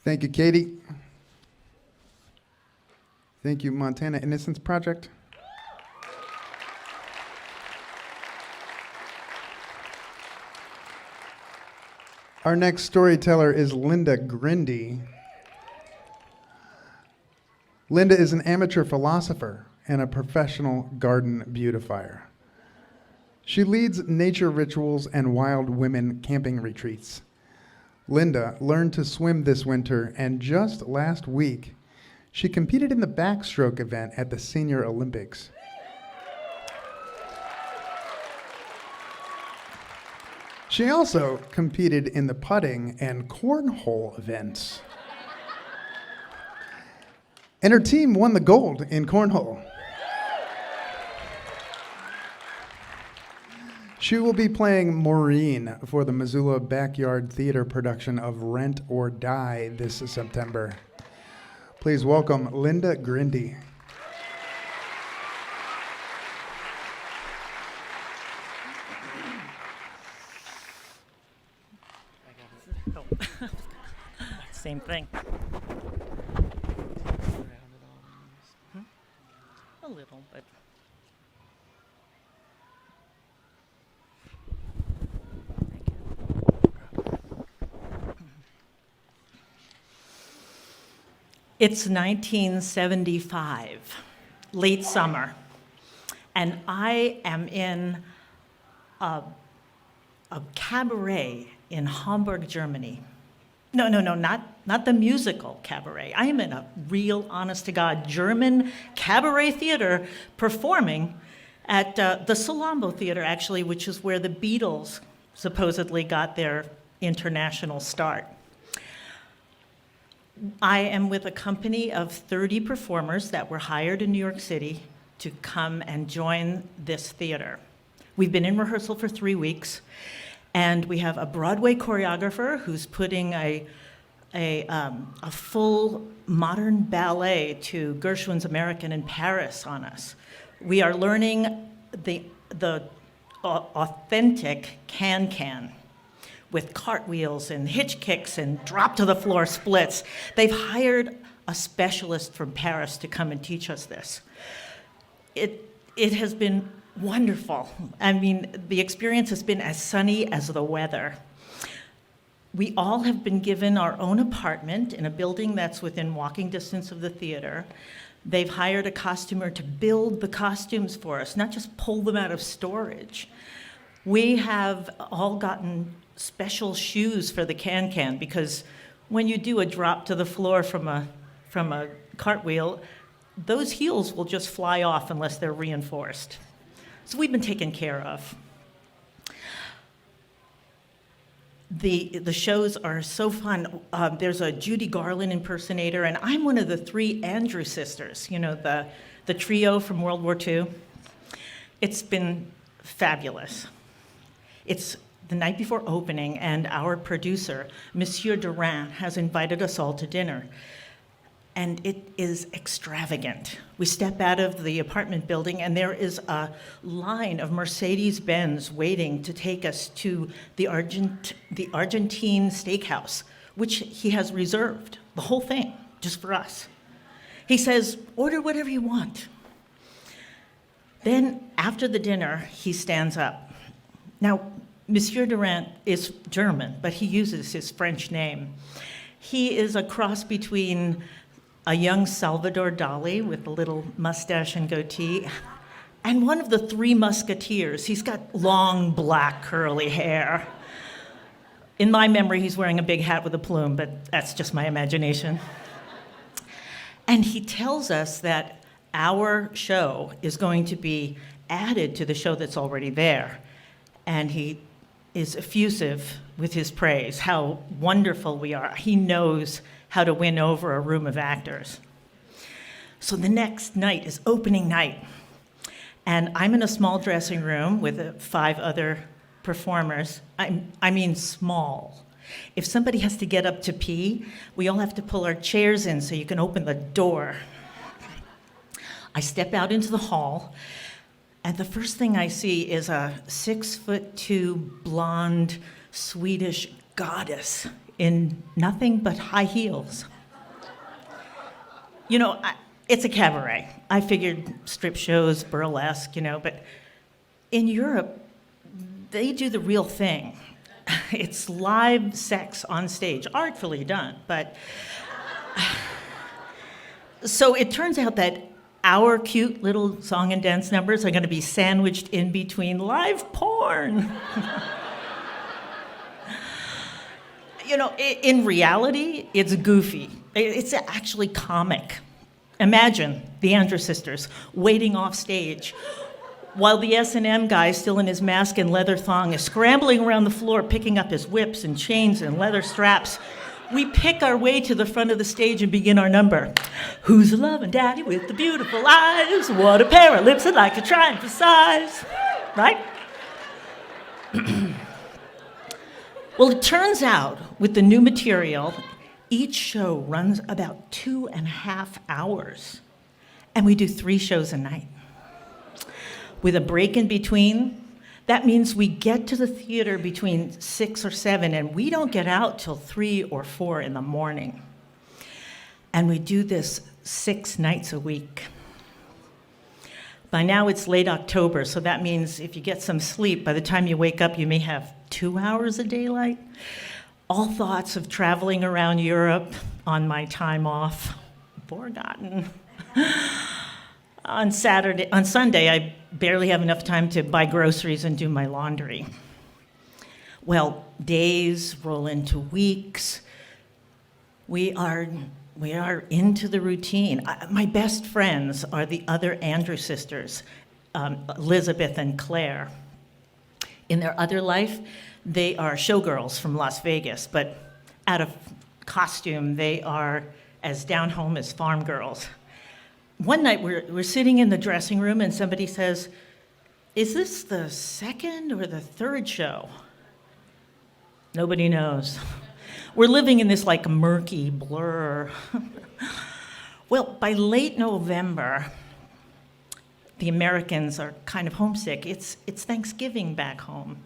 Thank you, Katie. Thank you, Montana Innocence Project. Our next storyteller is Linda Grinde. Linda is an amateur philosopher and a professional garden beautifier. She leads nature rituals and wild women camping retreats. Linda learned to swim this winter, and just last week, she competed in the backstroke event at the Senior Olympics. She also competed in the putting and cornhole events. And her team won the gold in cornhole. She will be playing Maureen for the Missoula Backyard Theater production of Rent or Die this September. Please welcome Linda Grinde. Same thing. A little, but. It's 1975, late summer, and I am in a cabaret in Hamburg, Germany. No, not the musical cabaret. I am in a real, honest-to-God German cabaret theater performing at the Salambo Theater, actually, which is where the Beatles supposedly got their international start. I am with a company of 30 performers that were hired in New York City to come and join this theater. We've been in rehearsal for 3 weeks, and we have a Broadway choreographer who's putting a full modern ballet to Gershwin's American in Paris on us. We are learning the authentic can-can with cartwheels and hitch kicks and drop-to-the-floor splits. They've hired a specialist from Paris to come and teach us this. It has been wonderful. I mean, the experience has been as sunny as the weather. We all have been given our own apartment in a building that's within walking distance of the theater. They've hired a costumer to build the costumes for us, not just pull them out of storage. We have all gotten special shoes for the can-can, because when you do a drop to the floor from a cartwheel, those heels will just fly off unless they're reinforced. So we've been taken care of. The shows are so fun. There's a Judy Garland impersonator, and I'm one of the 3 Andrew sisters, you know, the trio from World War II. It's been fabulous. It's the night before opening, and our producer, Monsieur Durand, has invited us all to dinner. And it is extravagant. We step out of the apartment building, and there is a line of Mercedes-Benz waiting to take us to the Argentine steakhouse, which he has reserved, the whole thing, just for us. He says, order whatever you want. Then, after the dinner, he stands up. Now, Monsieur Durand is German, but he uses his French name. He is a cross between a young Salvador Dali with a little mustache and goatee, and one of the 3 Musketeers. He's got long, black, curly hair. In my memory, he's wearing a big hat with a plume, but that's just my imagination. And he tells us that our show is going to be added to the show that's already there. And he is effusive with his praise, how wonderful we are. He knows how to win over a room of actors. So the next night is opening night, and I'm in a small dressing room with 5 other performers. I mean small. If somebody has to get up to pee, we all have to pull our chairs in so you can open the door. I step out into the hall, and the first thing I see is a 6'2" blonde Swedish goddess in nothing but high heels. You know, It's a cabaret. I figured strip shows, burlesque, but in Europe, they do the real thing. It's live sex on stage, artfully done, but... So it turns out that our cute little song and dance numbers are going to be sandwiched in between live porn. In reality, it's goofy. It's actually comic. Imagine the Andrews sisters waiting off stage while the S&M guy, still in his mask and leather thong, is scrambling around the floor picking up his whips and chains and leather straps. We pick our way to the front of the stage and begin our number. Who's a loving daddy with the beautiful eyes? What a pair of lips I'd like to try and emphasize. Right? Well, it turns out with the new material, each show runs about 2.5 hours. And we do 3 shows a night. With a break in between, that means we get to the theater between 6 or 7, and we don't get out till 3 or 4 in the morning. And we do this 6 nights a week. By now it's late October, so that means if you get some sleep, by the time you wake up, you may have 2 hours of daylight. All thoughts of traveling around Europe on my time off, forgotten. On Sunday, I barely have enough time to buy groceries and do my laundry. Well, days roll into weeks. We are into the routine. My best friends are the other Andrews sisters, Elizabeth and Claire. In their other life, they are showgirls from Las Vegas, but out of costume, they are as down home as farm girls. One night, we're sitting in the dressing room, and somebody says, "Is this the 2nd or the 3rd show?" Nobody knows. We're living in this murky blur. Well, by late November, the Americans are kind of homesick. It's Thanksgiving back home.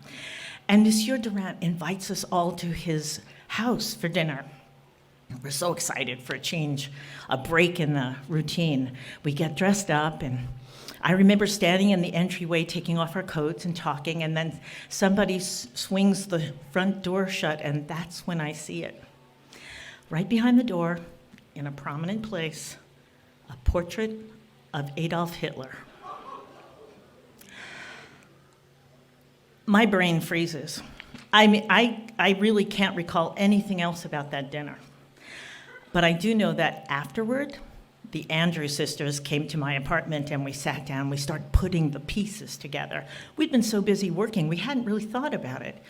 And Monsieur Durant invites us all to his house for dinner. We're so excited for a change, a break in the routine. We get dressed up, and I remember standing in the entryway, taking off our coats and talking, and then somebody swings the front door shut, and that's when I see it. Right behind the door, in a prominent place, a portrait of Adolf Hitler. My brain freezes. I really can't recall anything else about that dinner. But I do know that afterward, the Andrews sisters came to my apartment and we sat down, we started putting the pieces together. We'd been so busy working, we hadn't really thought about it.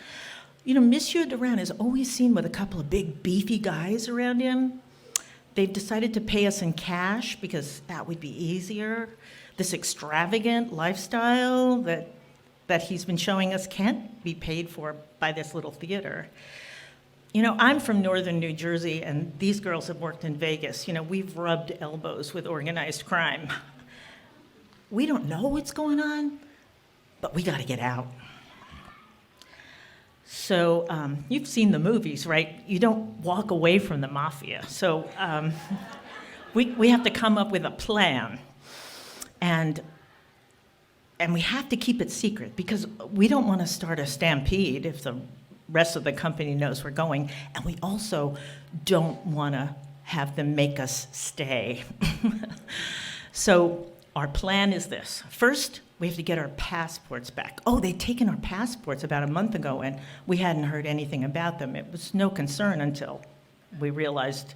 Monsieur Durant is always seen with a couple of big, beefy guys around him. They've decided to pay us in cash because that would be easier. This extravagant lifestyle that he's been showing us can't be paid for by this little theater. I'm from northern New Jersey, and these girls have worked in Vegas. We've rubbed elbows with organized crime. We don't know what's going on, but we got to get out. So you've seen the movies, right? You don't walk away from the mafia. So we have to come up with a plan. And we have to keep it secret because we don't want to start a stampede if the rest of the company knows we're going, and we also don't want to have them make us stay. So our plan is this. First, we have to get our passports back. Oh, they'd taken our passports about a month ago, and we hadn't heard anything about them. It was no concern until we realized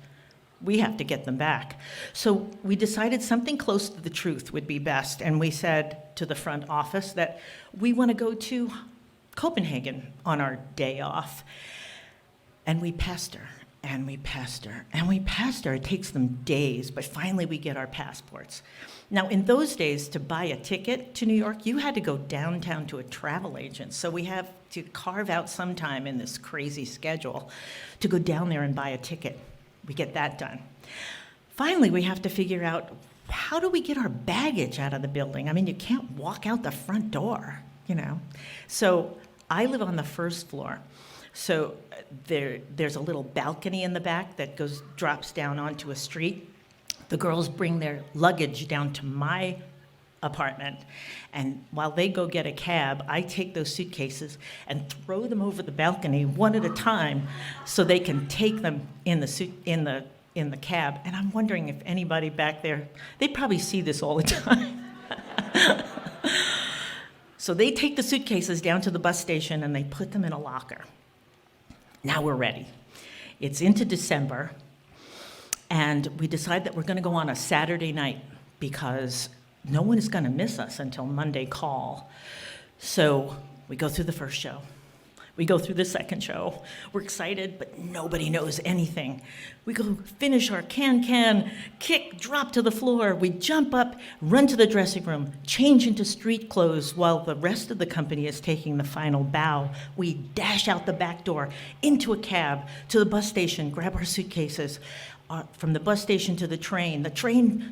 we have to get them back. So we decided something close to the truth would be best, and we said to the front office that we want to go to Copenhagen on our day off. And we pester, and we pester, and we pester. It takes them days, but finally we get our passports. Now, in those days, to buy a ticket to New York, you had to go downtown to a travel agent. So we have to carve out some time in this crazy schedule to go down there and buy a ticket. We get that done. Finally, we have to figure out, how do we get our baggage out of the building? You can't walk out the front door, So I live on the first floor. So there's a little balcony in the back that drops down onto a street. The girls bring their luggage down to my apartment, and while they go get a cab, I take those suitcases and throw them over the balcony one at a time so they can take them in the cab. And I'm wondering if anybody back there, they probably see this all the time. So they take the suitcases down to the bus station and they put them in a locker. Now we're ready. It's into December, and we decide that we're going to go on a Saturday night because no one is going to miss us until Monday call. So we go through the first show. We go through the second show. We're excited, but nobody knows anything. We go finish our can, kick, drop to the floor. We jump up, run to the dressing room, change into street clothes while the rest of the company is taking the final bow. We dash out the back door, into a cab, to the bus station, grab our suitcases. From the bus station to the train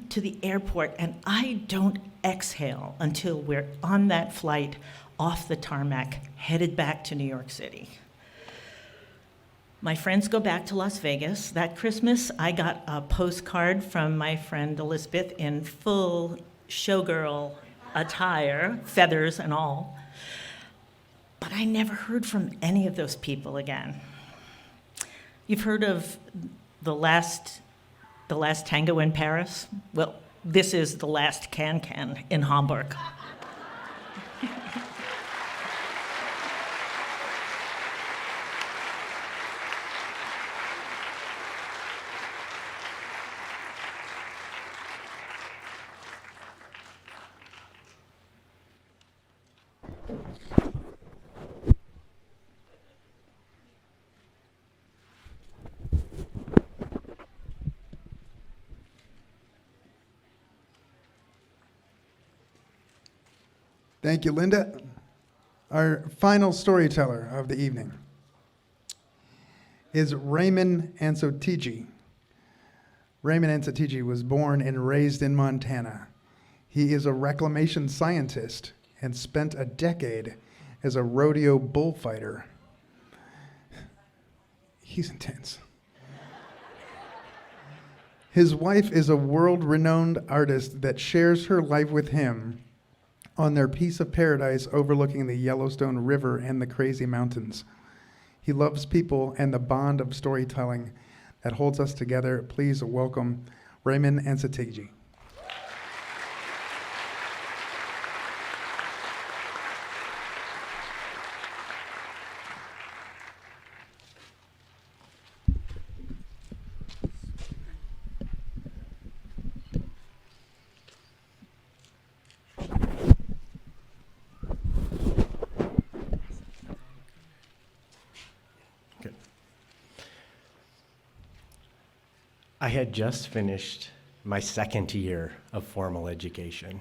to the airport, and I don't exhale until we're on that flight off the tarmac, headed back to New York City. My friends go back to Las Vegas. That Christmas, I got a postcard from my friend Elizabeth in full showgirl attire, feathers and all. But I never heard from any of those people again. You've heard of the last tango in Paris? Well, this is the last can in Hamburg. Thank you, Linda. Our final storyteller of the evening is Raymond Ansotegui. Raymond Ansotegui was born and raised in Montana. He is a reclamation scientist and spent a decade as a rodeo bullfighter. He's intense. His wife is a world-renowned artist that shares her life with him on their piece of paradise overlooking the Yellowstone River and the Crazy Mountains. He loves people and the bond of storytelling that holds us together. Please welcome Raymond Ansotegui. I had just finished my second year of formal education,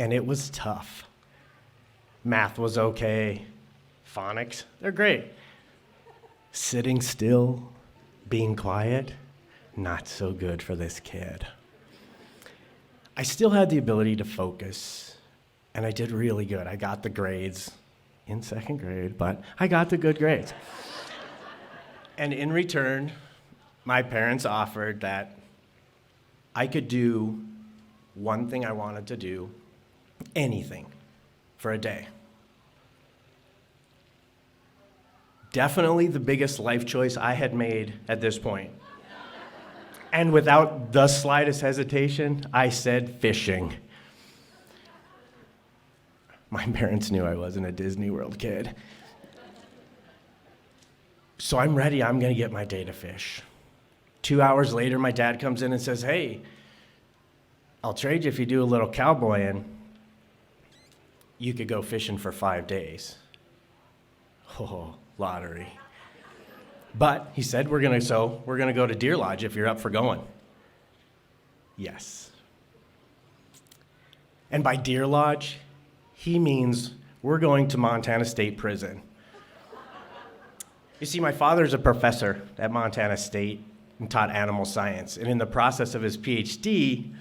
and it was tough. Math was okay, phonics, they're great. Sitting still, being quiet, not so good for this kid. I still had the ability to focus, and I did really good. I got the grades in second grade, but I got the good grades. And in return, my parents offered that I could do one thing I wanted to do, anything, for a day. Definitely the biggest life choice I had made at this point. And without the slightest hesitation, I said fishing. My parents knew I wasn't a Disney World kid. So I'm ready, I'm gonna get my day to fish. 2 hours later, my dad comes in and says, "Hey, I'll trade you if you do a little cowboying. You could go fishing for 5 days." Oh, lottery. But he said, we're gonna go to Deer Lodge if you're up for going. Yes. And by Deer Lodge, he means we're going to Montana State Prison. You see, my father's a professor at Montana State and taught animal science. And in the process of his PhD,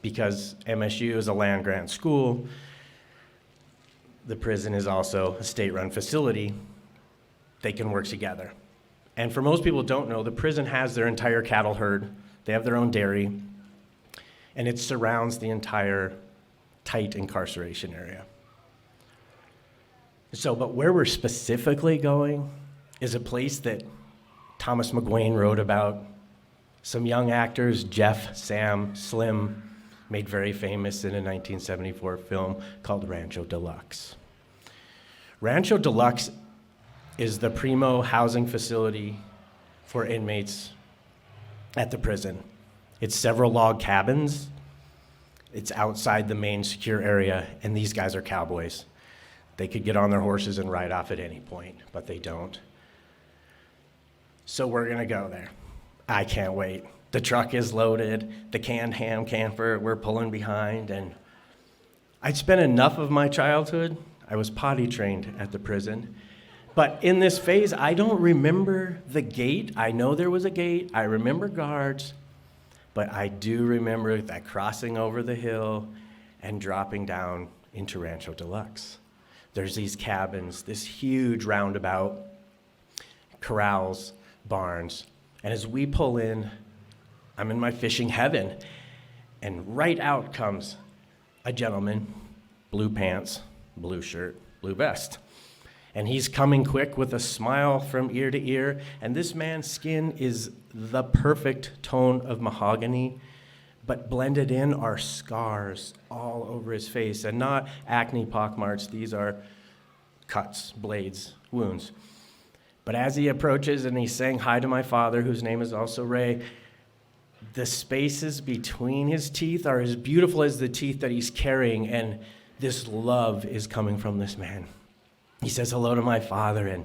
because MSU is a land-grant school, the prison is also a state-run facility, they can work together. And for most people who don't know, the prison has their entire cattle herd They have their own dairy, and it surrounds the entire tight incarceration area. So, but where we're specifically going is a place that Thomas McGuane wrote about. Some young actors, Jeff, Sam, Slim, made very famous in a 1974 film called Rancho Deluxe. Rancho Deluxe is the primo housing facility for inmates at the prison. It's several log cabins. It's outside the main secure area, and these guys are cowboys. They could get on their horses and ride off at any point, but they don't. So we're gonna go there. I can't wait. The truck is loaded, the canned ham camper we're pulling behind, and I'd spent enough of my childhood. I was potty trained at the prison. But in this phase, I don't remember the gate. I know there was a gate. I remember guards. But I do remember that crossing over the hill and dropping down into Rancho Deluxe. There's these cabins, this huge roundabout, corrals, barns. And as we pull in, I'm in my fishing heaven. And right out comes a gentleman, blue pants, blue shirt, blue vest. And he's coming quick with a smile from ear to ear. And this man's skin is the perfect tone of mahogany, but blended in are scars all over his face. And not acne pockmarks, these are cuts, blades, wounds. But as he approaches and he's saying hi to my father, whose name is also Ray, the spaces between his teeth are as beautiful as the teeth that he's carrying, and this love is coming from this man. He says hello to my father and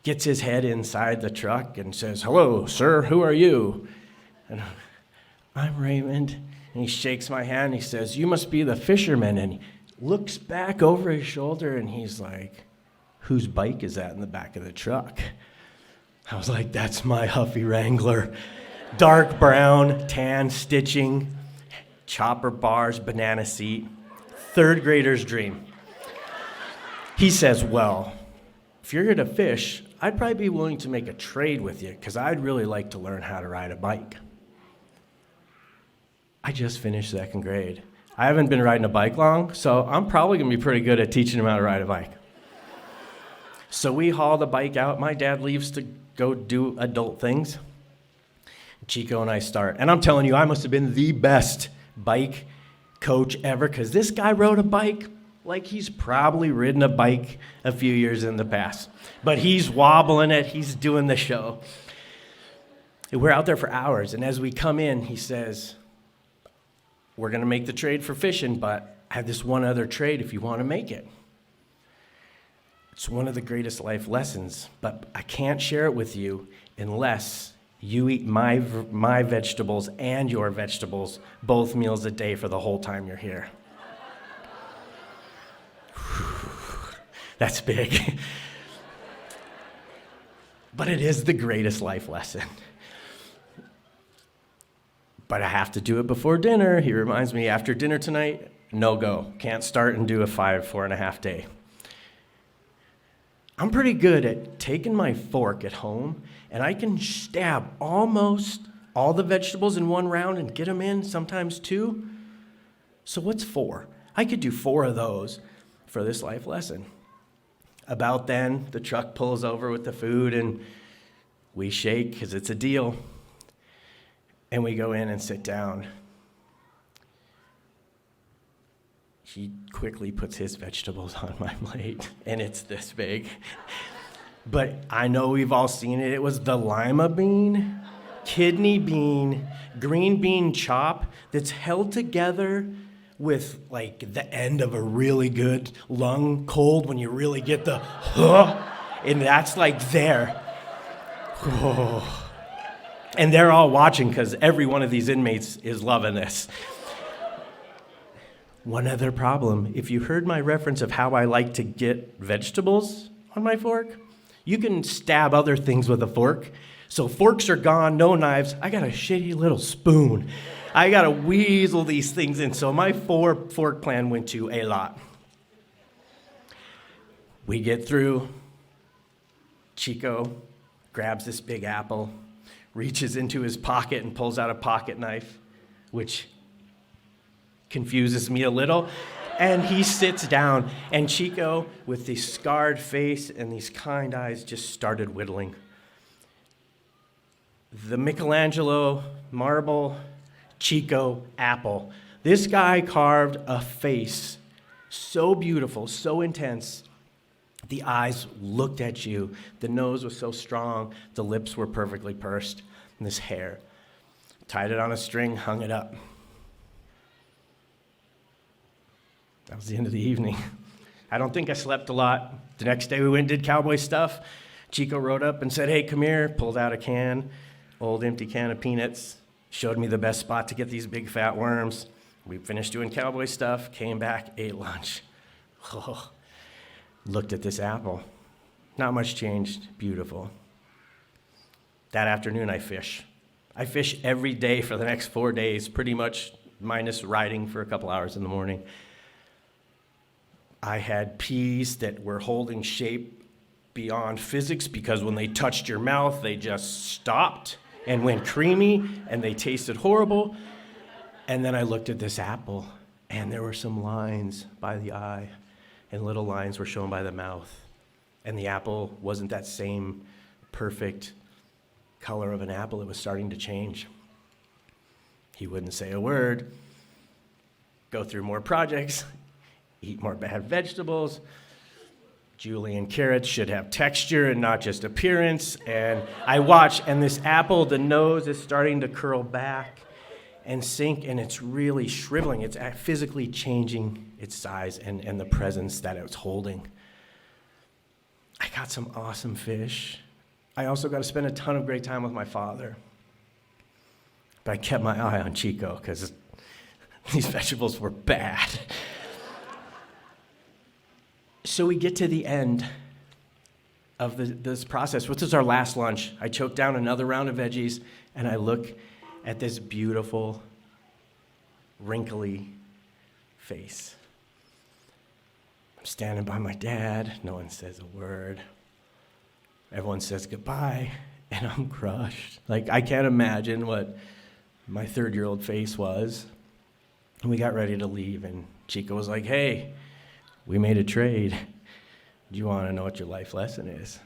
gets his head inside the truck and says, "Hello, sir, who are you?" And I'm Raymond. And he shakes my hand. He says, "You must be the fisherman." And he looks back over his shoulder and he's like, "Whose bike is that in the back of the truck?" I was like, "That's my Huffy Wrangler." Dark brown, tan stitching, chopper bars, banana seat. Third grader's dream. He says, "Well, if you're here to fish, I'd probably be willing to make a trade with you because I'd really like to learn how to ride a bike." I just finished second grade. I haven't been riding a bike long, so I'm probably going to be pretty good at teaching him how to ride a bike. So we haul the bike out. My dad leaves to go do adult things. Chico and I start. And I'm telling you, I must have been the best bike coach ever because this guy rode a bike like he's probably ridden a bike a few years in the past. But he's wobbling it. He's doing the show. We're out there for hours. And as we come in, he says, "We're going to make the trade for fishing, but I have this one other trade if you want to make it." It's one of the greatest life lessons, but I can't share it with you unless you eat my vegetables and your vegetables both meals a day for the whole time you're here. That's big. But it is the greatest life lesson. But I have to do it before dinner. He reminds me, after dinner tonight, no go. Can't start and do a 4.5 day. I'm pretty good at taking my fork at home, and I can stab almost all the vegetables in one round and get them in, sometimes two. So what's 4? I could do 4 of those for this life lesson. About then, the truck pulls over with the food, and we shake because it's a deal. And we go in and sit down. He quickly puts his vegetables on my plate, and it's this big. But I know we've all seen it. It was the lima bean, kidney bean, green bean chop that's held together with like the end of a really good lung cold when you really get the and that's like there. Oh. And they're all watching because every one of these inmates is loving this. One other problem, if you heard my reference of how I like to get vegetables on my fork, you can stab other things with a fork. So forks are gone, no knives. I got a shitty little spoon. I got to weasel these things in. So my 4-fork plan went to a lot. We get through. Chico grabs this big apple, reaches into his pocket and pulls out a pocket knife, which confuses me a little. And he sits down, and Chico, with the scarred face and these kind eyes, just started whittling. The Michelangelo marble, Chico apple. This guy carved a face so beautiful, so intense. The eyes looked at you. The nose was so strong. The lips were perfectly pursed. And this hair. Tied it on a string, hung it up. That was the end of the evening. I don't think I slept a lot. The next day we went and did cowboy stuff. Chico rode up and said, "Hey, come here." Pulled out a can, old empty can of peanuts. Showed me the best spot to get these big fat worms. We finished doing cowboy stuff, came back, ate lunch. Oh, looked at this apple. Not much changed. Beautiful. That afternoon I fish. I fish every day for the next 4 days, pretty much minus riding for a couple hours in the morning. I had peas that were holding shape beyond physics because when they touched your mouth, they just stopped and went creamy, and they tasted horrible. And then I looked at this apple, and there were some lines by the eye, and little lines were shown by the mouth. And the apple wasn't that same perfect color of an apple. It was starting to change. He wouldn't say a word, go through more projects, eat more bad vegetables. Julienne carrots should have texture and not just appearance. And I watch, and this apple, the nose is starting to curl back and sink, and it's really shriveling. It's physically changing its size and the presence that it's holding. I got some awesome fish. I also got to spend a ton of great time with my father. But I kept my eye on Chico because these vegetables were bad. So we get to the end of this process, which is our last lunch. I choke down another round of veggies, and I look at this beautiful, wrinkly face. I'm standing by my dad. No one says a word. Everyone says goodbye, and I'm crushed. Like, I can't imagine what my 3rd-year-old face was. And we got ready to leave, and Chico was like, "Hey, we made a trade. Do you want to know what your life lesson is?"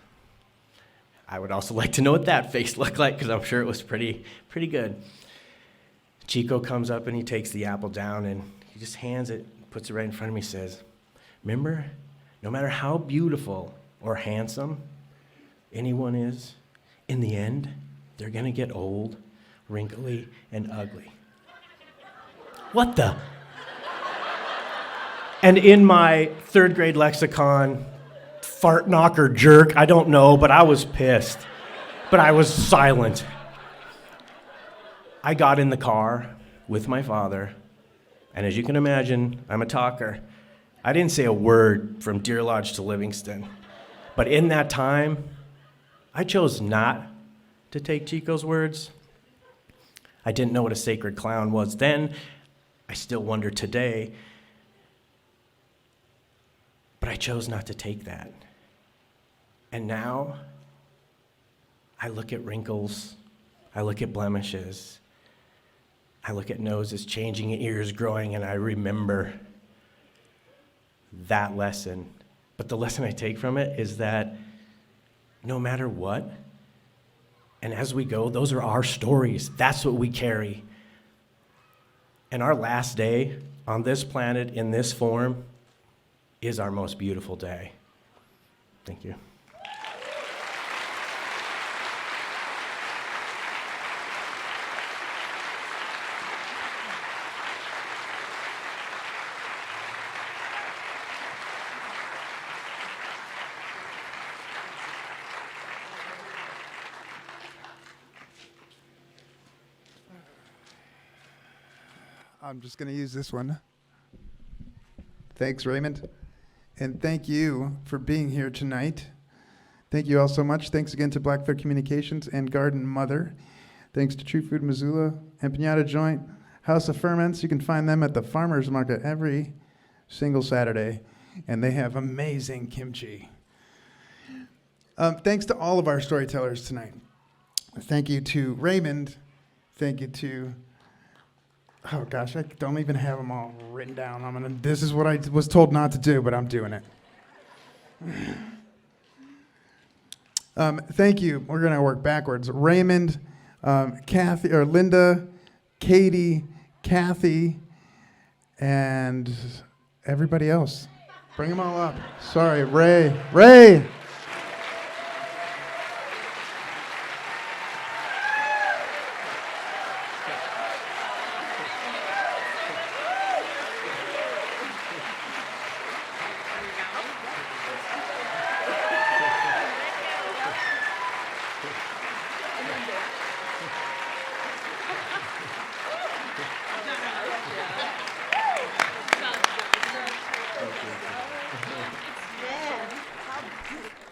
I would also like to know what that face looked like, because I'm sure it was pretty good. Chico comes up and he takes the apple down and he just hands it, puts it right in front of me, says, "Remember, no matter how beautiful or handsome anyone is, in the end, they're going to get old, wrinkly, and ugly." What the? And in my 3rd grade lexicon, fart knocker jerk, I don't know, but I was pissed. But I was silent. I got in the car with my father, and as you can imagine, I'm a talker. I didn't say a word from Deer Lodge to Livingston. But in that time, I chose not to take Chico's words. I didn't know what a sacred clown was then. I still wonder today. But I chose not to take that. And now, I look at wrinkles, I look at blemishes, I look at noses changing and ears growing, and I remember that lesson. But the lesson I take from it is that no matter what, and as we go, those are our stories. That's what we carry. And our last day on this planet in this form is our most beautiful day. Thank you. I'm just going to use this one. Thanks, Raymond. And thank you for being here tonight. Thank you all so much. Thanks again to Blackfoot Communications and Garden Mother. Thanks to True Food Missoula, Empanada Joint, House of Ferments. You can find them at the farmer's market every single Saturday, and they have amazing kimchi. Thanks to all of our storytellers tonight. Thank you to Raymond. Thank you to, oh gosh, I don't even have them all written down. This is what I was told not to do, but I'm doing it. Thank you. We're going to work backwards. Raymond, Cathy, or Linda, Katie, Cathy, and everybody else. Bring them all up. Sorry, Ray. Ray!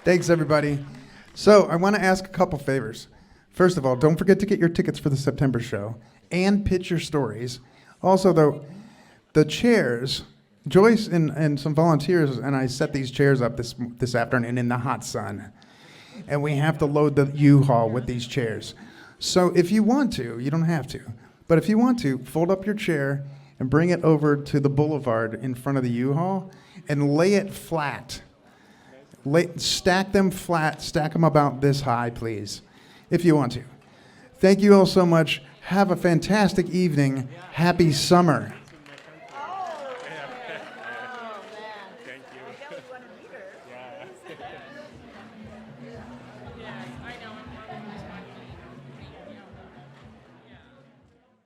Thanks, everybody. So I want to ask a couple favors. First of all, don't forget to get your tickets for the September show and pitch your stories. Also, though, the chairs, Joyce and some volunteers and I set these chairs up this afternoon in the hot sun. And we have to load the U-Haul with these chairs. So if you want to, you don't have to, but if you want to, fold up your chair and bring it over to the boulevard in front of the U-Haul and lay it flat. Stack them flat, stack them about this high, please, if you want to. Thank you all so much. Have a fantastic evening. Happy summer.